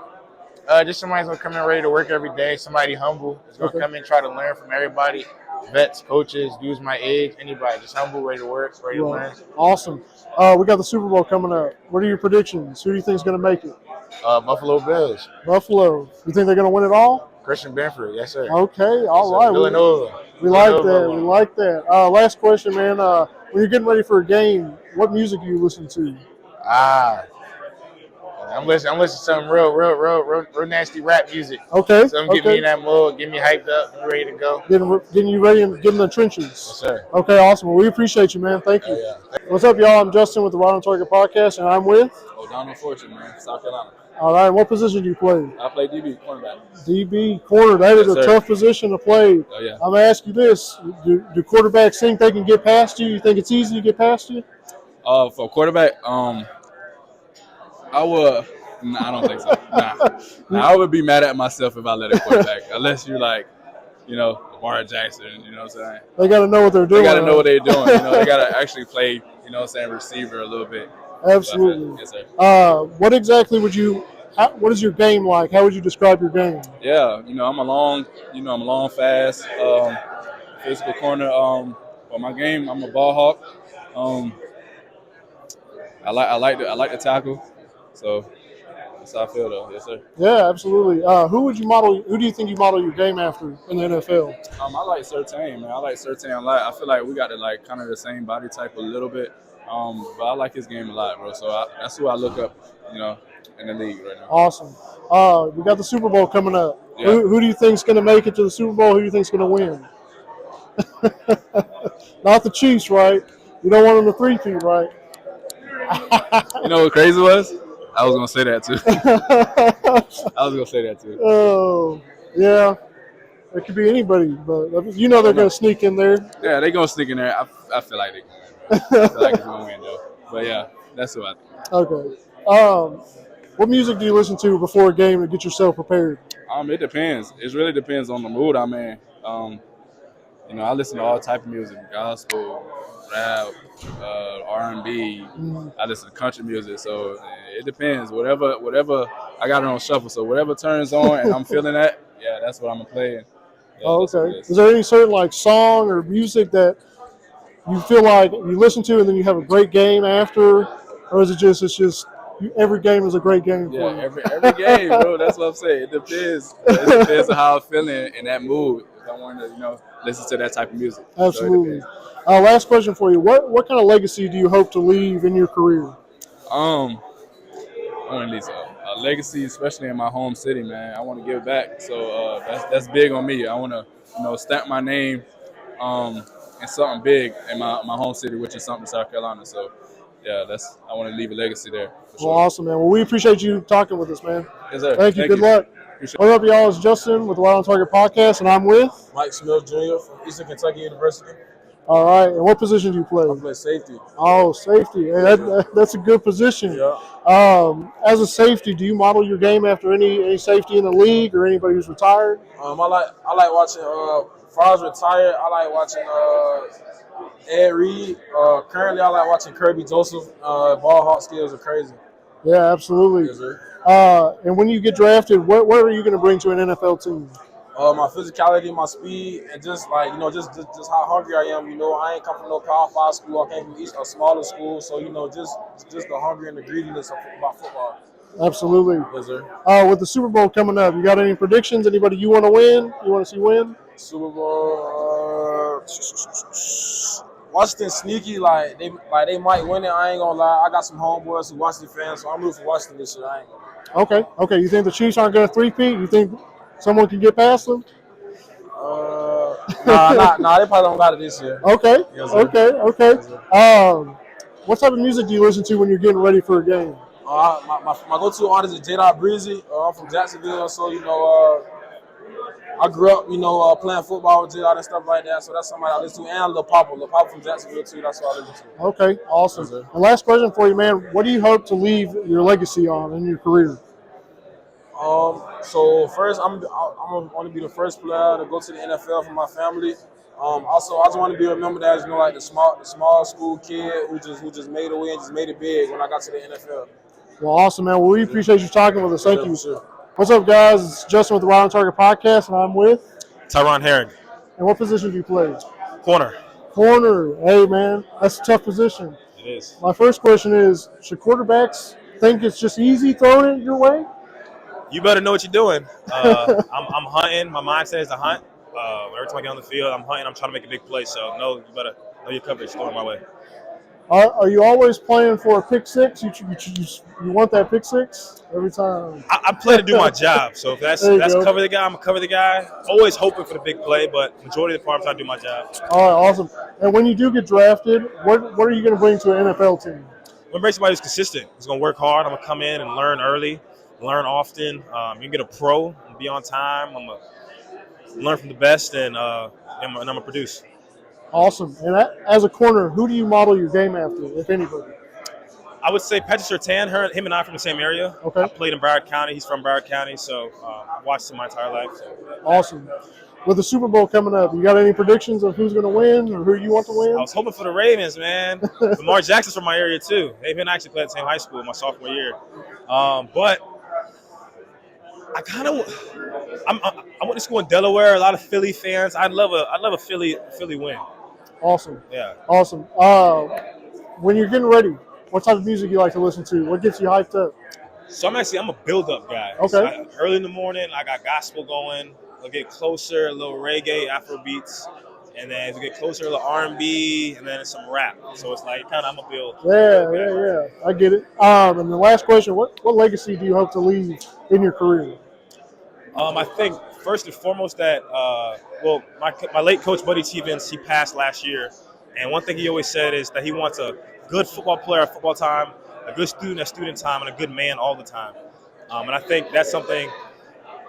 Just somebody's gonna come in ready to work every day. Somebody humble is gonna come in try to learn from everybody. Vets, coaches, dudes my age, anybody. Just humble, ready to work, ready to learn. Awesome. We got the Super Bowl coming up. What are your predictions? Who do you think is gonna make it? Buffalo Bills. Buffalo. You think they're gonna win it all? Christian Benford, yes sir. Okay. All right. Villanova. We like that. We like that. Last question, man. When you're getting ready for a game, what music do you listen to? I'm listening to some real nasty rap music. Okay. So get me in that mood, get me hyped up, I'm ready to go. Getting you ready and getting the trenches. Yes, sir. Okay, awesome. Well, we appreciate you, man. Thank you. Yeah. What's up, y'all? I'm Justin with the Right on Target podcast, and I'm with O'Donnell Fortune, man, South Carolina. All right. What position do you play? I play DB, cornerback. DB, corner. That is Yes, a sir. tough position to play. Oh, yeah. I'm going to ask you this. Do quarterbacks think they can get past you? You think it's easy to get past you? For quarterback, I would. Nah, I don't think so. Nah, I would be mad at myself if I let a quarterback. Unless you're like, Lamar Jackson. You know what I'm saying? They got to know what they're doing. They got to know what they're doing. They got to actually play. Receiver a little bit. Absolutely. Yes, sir. What exactly would you? What is your game like? How would you describe your game? Yeah, I'm a long, fast, physical corner. For my game, I'm a ball hawk. I like to tackle. So that's how I feel, though. Yes, sir. Yeah, absolutely. Who do you think you model your game after in the NFL? I like Surtain, man. I like Surtain a lot. I feel like we got kind of the same body type a little bit. But I like his game a lot, bro. So that's who I look up, in the league right now. Awesome. We got the Super Bowl coming up. Yeah. Who do you think's going to make it to the Super Bowl? Who do you think's going to win? Not the Chiefs, right? You don't want them to three-peat, right? You know what crazy was? I was gonna say that too. Oh, yeah. It could be anybody, but they're going to sneak in there. Yeah, they're gonna sneak in there. I feel like they're gonna win. I feel like it's gonna win though. But yeah, that's what I think. Okay. What music do you listen to before a game to get yourself prepared? It depends. It really depends on the mood I'm in. I listen to all type of music: gospel, rap, R&B. I listen to country music, so it depends. Whatever I got it on shuffle. So whatever turns on and I'm feeling that, yeah, that's what I'm gonna play. Yeah, okay. Is there any certain song or music that you feel like you listen to and then you have a great game after, or is it just every game is a great game for you? Yeah, every game, bro. That's what I'm saying. It depends. It depends on how I'm feeling in that mood. If I want to, listen to that type of music. Absolutely. Last question for you: What kind of legacy do you hope to leave in your career? I want to leave a legacy, especially in my home city, man. I want to give back, so that's big on me. I want to, stamp my name in something big in my home city, which is something South Carolina. So, yeah, I want to leave a legacy there. For sure. Well, awesome, man. Well, we appreciate you talking with us, man. Yes, sir. Thank you. Good luck. What up, y'all? It's Justin with the Wild on Target podcast, and I'm with Mike Smith Jr. from Eastern Kentucky University. All right. And what position do you play? I play safety. Oh, safety. Hey, that's a good position. Yeah. As a safety, do you model your game after any safety in the league or anybody who's retired? I like watching. Fars retired. I like watching Ed Reed. Currently, I like watching Kirby Joseph. Ball hawk skills are crazy. Yeah, absolutely. Yes, sir. And when you get drafted, what are you going to bring to an NFL team? My physicality, my speed, and just just how hungry I am. I ain't come from no Power 5 school. I came from a smaller school, so just the hunger and the greediness about football. Absolutely. Yes, sir. With the Super Bowl coming up, you got any predictions? Anybody you want to win? You want to see win? Super Bowl. Washington sneaky, they might win it. I ain't gonna lie. I got some homeboys who Washington fans, so I'm rooting for Washington this year. I ain't gonna lie. Okay. You think the Chiefs aren't going to three-peat? You think someone can get past them? Nah, they probably don't got it this year. Okay. Yes, sir. Okay. Yes, sir. What type of music do you listen to when you're getting ready for a game? My go-to artist is J. Breezy. I'm from Jacksonville, so I grew up, playing football with J. and stuff like that. So that's somebody I listen to, and Lil Papa from Jacksonville too. That's what I listen to. Okay, awesome. Yes, and last question for you, man. What do you hope to leave your legacy on in your career? So first, I'm want to be the first player to go to the NFL for my family. Also, I just want to be remembered as the small school kid who just made a way and just made it big when I got to the NFL. Well, awesome, man. Well, we appreciate you talking with us. Thank you. Sure. What's up, guys? It's Justin with the Wild on Target podcast, and I'm with Tyron Herring. And what position do you play? Corner. Corner. Hey, man, that's a tough position. It is. My first question is, should quarterbacks think it's just easy throwing it your way? You better know what you're doing. I'm hunting. My mindset is to hunt. Every time I get on the field, I'm hunting. I'm trying to make a big play. So, you better know your coverage. Throw it my way. Are you always playing for a pick six? You want that pick six every time? I play to do my job. So if that's cover the guy, I'm going to cover the guy. Always hoping for the big play, but majority of the part, I'm trying to do my job. All right, awesome. And when you do get drafted, what are you going to bring to an NFL team? I'm going to bring somebody who's consistent. Who's going to work hard. I'm going to come in and learn early, learn often. You can get a pro, be on time. I'm gonna learn from the best, and I'm gonna produce. Awesome. And as a corner, who do you model your game after, if anybody? I would say Patrick Surtain. Him and I are from the same area. Okay. I played in Broward County. He's from Broward County, so I've watched him my entire life. So. Awesome. With the Super Bowl coming up, you got any predictions of who's going to win or who you want to win? I was hoping for the Ravens, man. Lamar Jackson's from my area too. They've been actually played at the same high school my sophomore year. But I kind of I went to school in Delaware. A lot of Philly fans. I love a Philly win. Awesome. Yeah. Awesome. When you're getting ready, what type of music you like to listen to? What gets you hyped up? So I'm a build-up guy. Okay. So early in the morning, I got gospel going. I'll get closer, a little reggae, Afro beats, and then as we get closer, a little R&B, and then some rap. So it's like kind of I'm a build. Yeah. I get it. And the last question: What legacy do you hope to leave in your career? I think first and foremost that my late coach Buddy Stevens, he passed last year, and one thing he always said is that he wants a good football player at football time, a good student at student time, and a good man all the time. And I think that's something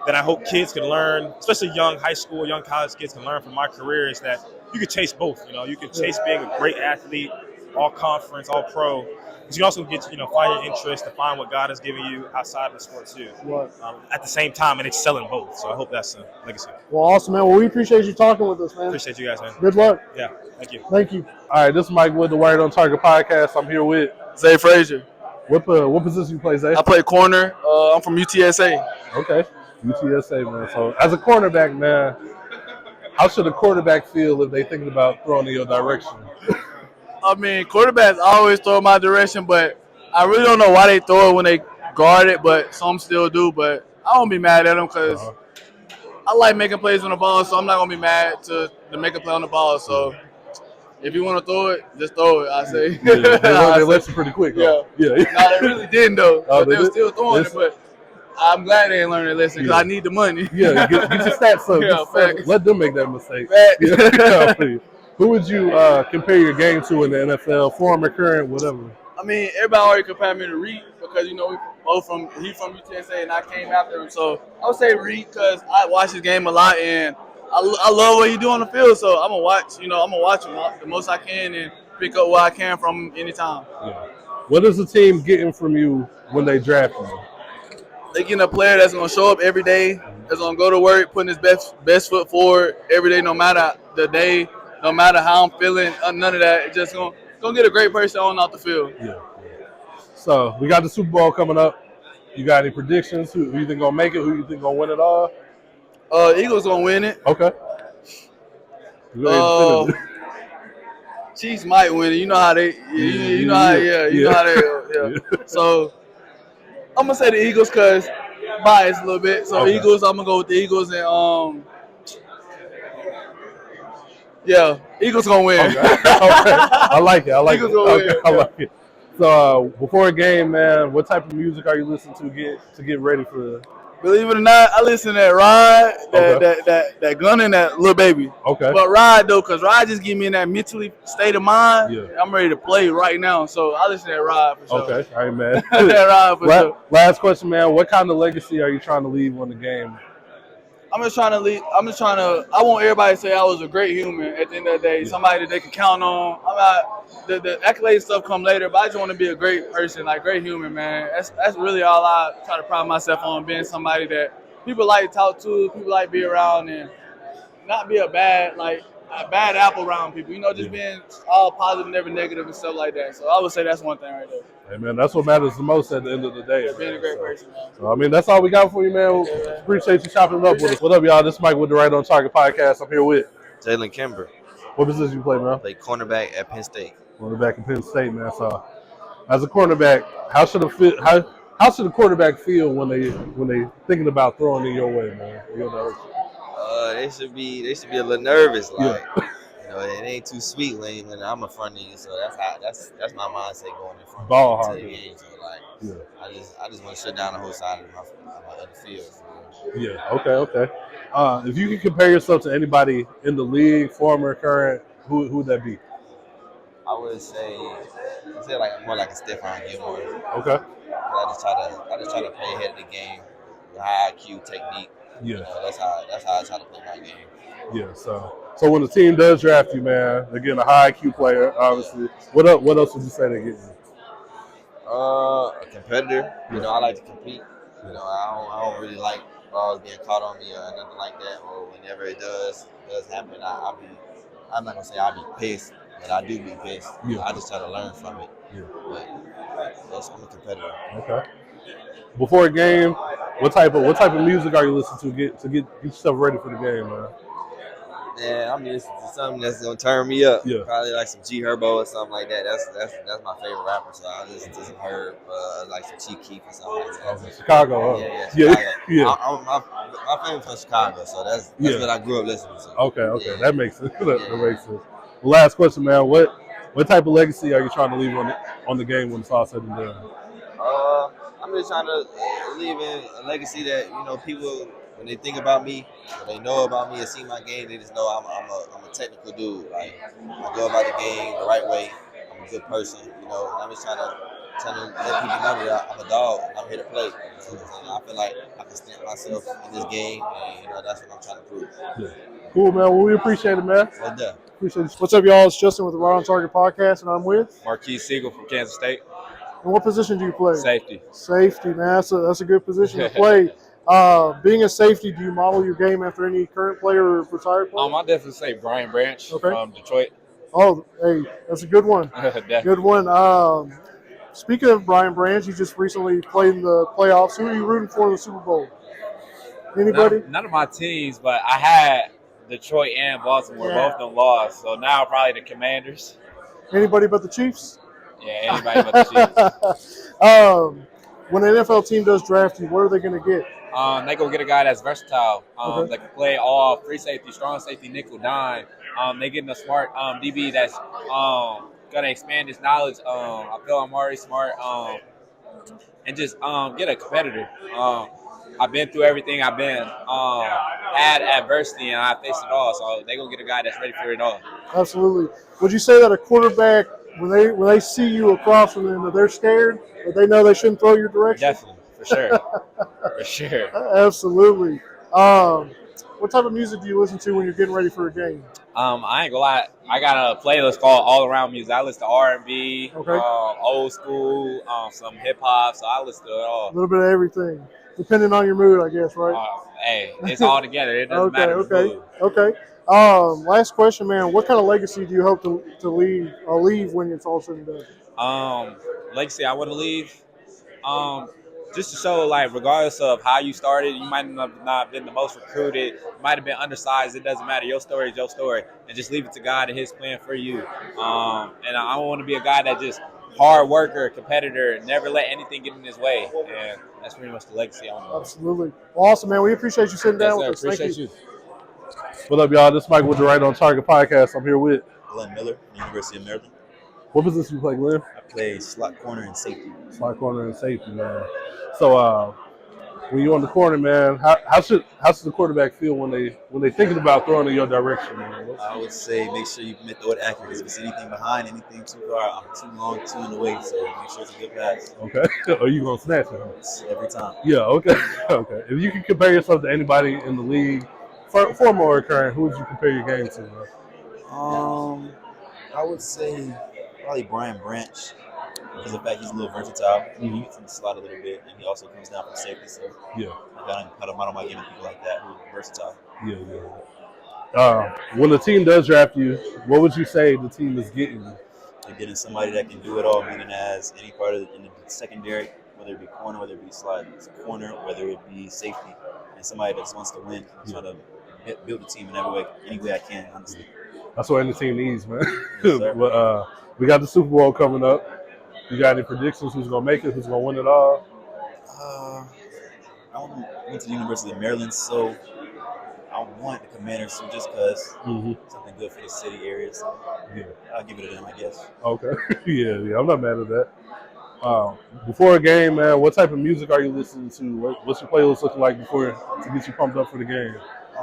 that I hope kids can learn, especially young high school, young college kids can learn from my career, is that you can chase both. You can chase being a great athlete, all conference, all pro. But you also get find your interest to find what God has given you outside of the sport too. Right. At the same time, and excelling both. So I hope that's a legacy. Well, awesome, man. Well, we appreciate you talking with us, man. Appreciate you guys, man. Good luck. Yeah, thank you. Thank you. All right, this is Mike with the Wired on Target podcast. I'm here with Zay Frazier. What position you play, Zay? I play corner. I'm from UTSA. Okay, UTSA, man. So as a cornerback, man, how should a quarterback feel if they thinking about throwing in your direction? I mean, quarterbacks always throw in my direction, but I really don't know why they throw it when they guard it, but some still do. But I don't be mad at them because I like making plays on the ball, so I'm not going to be mad to make a play on the ball. So if you want to throw it, just throw it, I say. They let you pretty quick. Yeah. Yeah. No, they really didn't, though. But they were did? still throwing it, but I'm glad they didn't learn their lesson because I need the money. Yeah, get your stats up. Yeah, facts. Let them make that mistake. Facts. Yeah. Who would you compare your game to in the NFL, former, current, whatever? I mean, everybody already compared me to Reed because, we both he's from UTSA and I came after him. So I would say Reed because I watch his game a lot and I love what he do on the field. So I'm going to watch him the most I can and pick up what I can from him anytime. Yeah. What is the team getting from you when they draft you? They getting a player that's going to show up every day, that's going to go to work, putting his best foot forward every day, no matter the day, no matter how I'm feeling, none of that. It's just going to get a great person on out the field. Yeah. So we got the Super Bowl coming up. You got any predictions? Who you think going to make it? Who you think going to win it all? Eagles going to win it. Okay. Chiefs might win it. You know how they, you know how they. So I'm gonna say the Eagles because biased a little bit. So Okay. Eagles, I'm gonna go with the Eagles and Eagles gonna win. Okay. I like it. Eagles gonna win. I like it. So before a game, man, what type of music are you listening to get ready for? Believe it or not, I listen to that Ride, that Gun, and that Lil Baby. Okay. But Ride though, cause Ride just give me in that mentally state of mind. Yeah. I'm ready to play right now, so I listen to that Ride for sure. Okay. All right, man. That Ride for sure. Last question, man. What kind of legacy are you trying to leave on the game? I want everybody to say I was a great human at the end of the day, somebody that they can count on. The accolade stuff come later, but I just want to be a great person, like great human, man. That's really all I try to pride myself on, being somebody that people like to talk to, people like to be around, and not be a bad apple around people. Just being all positive, never negative and stuff like that. So I would say that's one thing right there. Hey, man, that's what matters the most at the end of the day. Being a great person, man. So, that's all we got for you, man. Appreciate you chopping it up with us. What up, y'all? This is Mike with the Right on Target podcast. I'm here with Jalen Kimber. What position you play, man? Play cornerback at Penn State. Cornerback at Penn State, man. So, as a cornerback, how should a quarterback feel when they thinking about throwing in your way, man? In your direction? They should be a little nervous, it ain't too sweet when I'm in front of you. So that's my mindset going in front Ball of hard, the game. So I just want to shut down the whole side of my other field. Yeah. Okay. If you could compare yourself to anybody in the league, former, current, who would that be? I would say more like a Stephon Gilmore. Okay. but I just try to play ahead of the game with high IQ technique. Yeah. That's how I try to play my game. Yeah. So when the team does draft you, man, they're getting a high IQ player, obviously. What else would you say they're getting? A competitor. You know, I like to compete. You know, I don't really like balls being caught on me or nothing like that. Or whenever it does happen, I'm not gonna say I'll be pissed, but I do be pissed. Yeah. I just try to learn from it. Yeah. But yes, I'm a competitor. Okay. Before a game, what type of music are you listening to get yourself ready for the game, man? Yeah, I'm listening to something that's gonna turn me up. Yeah. Probably like some G Herbo or something like that. That's my favorite rapper. So I listen to some Herb, like some Chief Keef or something like that. Oh, Chicago, huh? Yeah, Yeah. Chicago. My family's from Chicago, so that's what I grew up listening to. Okay, Yeah. that makes sense. That makes sense. Well, last question, man. What type of legacy are you trying to leave on the game when it's all said and done? I'm just trying to leave a legacy that people, when they think about me, when they know about me and see my game, they just know I'm a technical dude. Like, I go about the game the right way. I'm a good person, and I'm just trying to let people know that I'm a dog and I'm here to play. And I feel like I can stand myself in this game, and that's what I'm trying to prove. Yeah. Cool, man. Well, we appreciate it, man. Well done. Appreciate it. What's up, y'all? It's Justin with the Right on Target podcast, and I'm with Marquise Siegel from Kansas State. And what position do you play? Safety. Safety, man. That's a good position to play. Being a safety, do you model your game after any current player or retired player? I definitely say Brian Branch from Detroit. Oh, hey, that's a good one. Good one. Speaking of Brian Branch, he just recently played in the playoffs. Who are you rooting for in the Super Bowl? Anybody? None of my teams, but I had Detroit and Baltimore. Yeah. Both of them lost. So now probably the Commanders. Anybody but the Chiefs? Yeah, anybody but the Chiefs. When an NFL team does draft you, what are they going to get? They go get a guy that's versatile. Okay. That can play all free safety, strong safety, nickel, dime. They getting a smart DB that's gonna expand his knowledge. I feel I'm already smart. And just get a competitor. I've been through everything. I've been had adversity and I faced it all. So they gonna get a guy that's ready for it all. Absolutely. Would you say that a quarterback, when they see you across from them, that they're scared, that they know they shouldn't throw your direction? Definitely, for sure, for sure. Absolutely. What type of music do you listen to when you're getting ready for a game? I ain't gonna lie. I got a playlist called All Around Music. I listen to R&B, old school, some hip hop. So I listen to it all. A little bit of everything, depending on your mood, I guess, right? Hey, it's all together. It doesn't matter. Okay. Last question, man. What kind of legacy do you hope to leave when it's all said and done? Legacy I want to leave. Just to show, like, regardless of how you started, you might have not been the most recruited, you might have been undersized, it doesn't matter. Your story is your story. And just leave it to God and his plan for you. And I want to be a guy that just hard worker, competitor, never let anything get in his way. And that's pretty much the legacy I want to leave. Absolutely. Well, awesome, man. We appreciate you sitting down with us. Appreciate you. What up, y'all? This is Mike with the Right on Target podcast. I'm here with Glenn Miller, University of Maryland. What position you play, Glenn? I play slot corner and safety. Slot corner and safety, man. So when you're on the corner, man, how should the quarterback feel when they thinking about throwing in your direction, man? I would say make sure you throw it accurate. If it's anything behind, anything too far, I'm too long, too in the way, so make sure it's a good pass. Okay. Are you gonna snatch it? Every time. Yeah. Okay. Okay. If you could compare yourself to anybody in the league, former or current, who would you compare your game to, man? I would say probably Brian Branch. Because of the fact he's a little versatile, he gets in the slot a little bit, and he also comes down from safety. So yeah, I got how to model my game with people like that who are versatile. Yeah. When the team does draft you, what would you say the team is getting? They're getting somebody that can do it all, meaning as any part of in the secondary, whether it be corner, whether it be slot corner, whether it be safety, and somebody that just wants to win. I'm trying to build the team in any way I can, honestly. That's what any team needs, man. Yes, sir. But we got the Super Bowl coming up. You got any predictions? Who's gonna make it? Who's gonna win it all? I went to the University of Maryland, so I want the Commanders to just because something good for the city area. So yeah, I'll give it to them, I guess. Okay. yeah, I'm not mad at that. Before a game, man, what type of music are you listening to? What's your playlist looking like to get you pumped up for the game?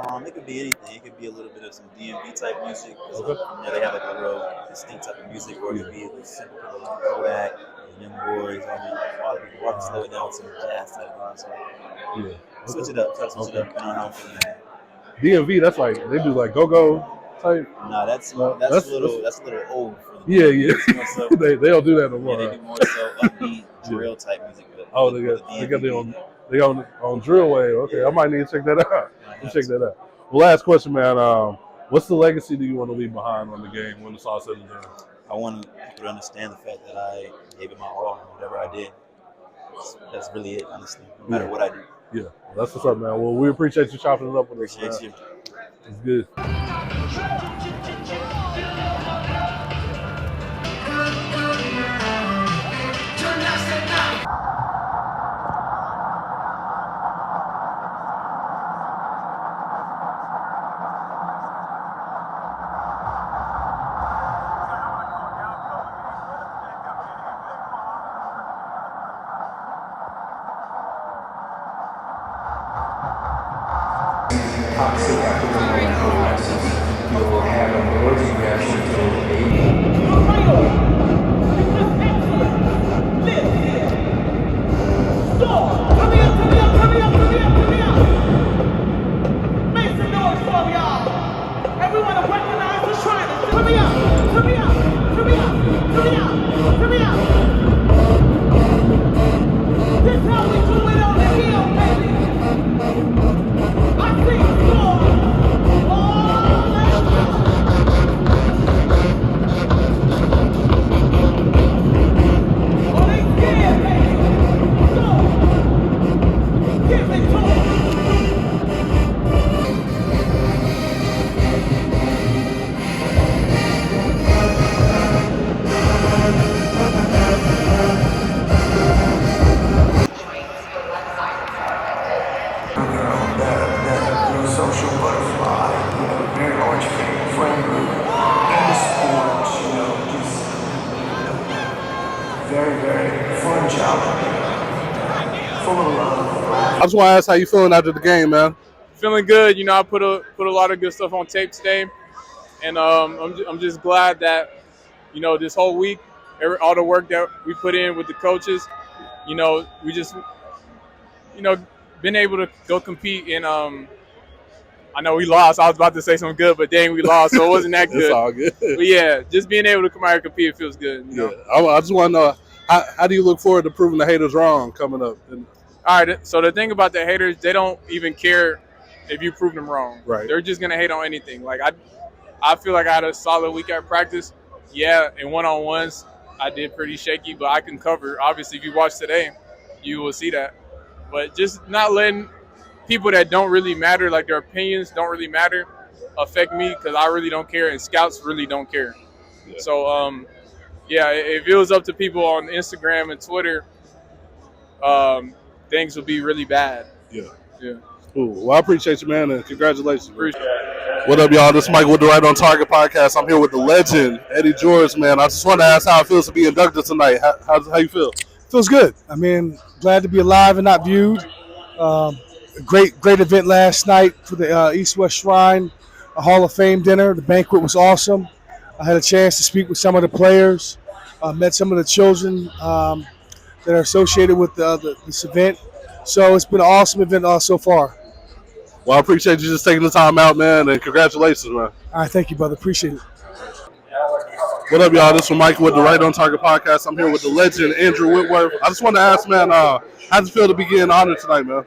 It could be anything. It could be a little bit of some DMV type music. They have like a real distinct type of music, or it could be a little simple like Kodak and Young Boys. All the people walk slow it down to some jazz type vibe. So switch it up. Try to switch it up depending on how I'm feeling. DMV, that's like they do like go-go type. Nah, that's a little old for them. Yeah. So, they don't do that no more. Yeah, they do more so upbeat drill type music. They on drill wave. Okay, I might need to check that out. Well, last question, man. What's the legacy do you want to leave behind on the game when it's all said and done? I want people to understand the fact that I gave it my all, whatever I did. That's really it, honestly. No matter what I do. Yeah, well, that's what's up, man. Well, we appreciate you chopping it up with us. Appreciate you. It's good. Toxic after the you'll have an allergic reaction to social butterfly, very large friend group, into sports, just very, very fun job. Full of love. I just want to ask how you feeling after the game, man. Feeling good. I put a lot of good stuff on tape today, and I'm just glad that this whole week, all the work that we put in with the coaches, we just been able to go compete in. I know we lost. I was about to say something good, but dang, we lost, so it wasn't that good. It's all good. But yeah, just being able to come out here and compete, it feels good. Yeah. I just want to know how do you look forward to proving the haters wrong coming up? All right. So the thing about the haters, they don't even care if you prove them wrong. Right. They're just gonna hate on anything. Like I feel like I had a solid week at practice. Yeah, in one-on-ones, I did pretty shaky, but I can cover. Obviously, if you watch today, you will see that. But just not letting people that don't really matter, like their opinions don't really matter, affect me, because I really don't care, and scouts really don't care. Yeah. So, if it was up to people on Instagram and Twitter, things would be really bad. Yeah. Yeah. Cool. Well, I appreciate you, man, and congratulations. What up, y'all? This is Mike with the Right on Target podcast. I'm here with the legend, Eddie George, man. I just want to ask how it feels to be inducted tonight. How you feel? Feels good. I mean, glad to be alive and not viewed. Great event last night for the East-West Shrine, a Hall of Fame dinner. The banquet was awesome. I had a chance to speak with some of the players, met some of the children that are associated with this event. So it's been an awesome event so far. Well, I appreciate you just taking the time out, man, and congratulations, man. All right, thank you, brother. Appreciate it. What up, y'all? This is Mike with the Right on Target podcast. I'm here with the legend, Andrew Whitworth. I just want to ask, man, how does it feel to be getting honored tonight, man?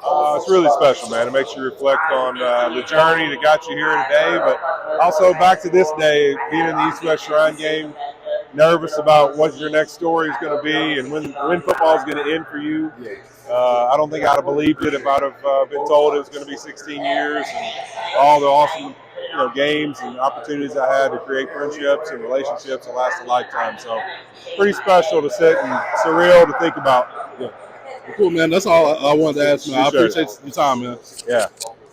It's really special, man. It makes you reflect on the journey that got you here today, but also back to this day, being in the East-West Shrine game, nervous about what your next story is going to be and when football is going to end for you. I don't think I'd have believed it if I'd have been told it was going to be 16 years and all the awesome games and opportunities I had to create friendships and relationships that last a lifetime. So pretty special to sit and surreal to think about. Yeah. Cool, man. That's all I wanted to ask, man. I appreciate your time, man. Yeah.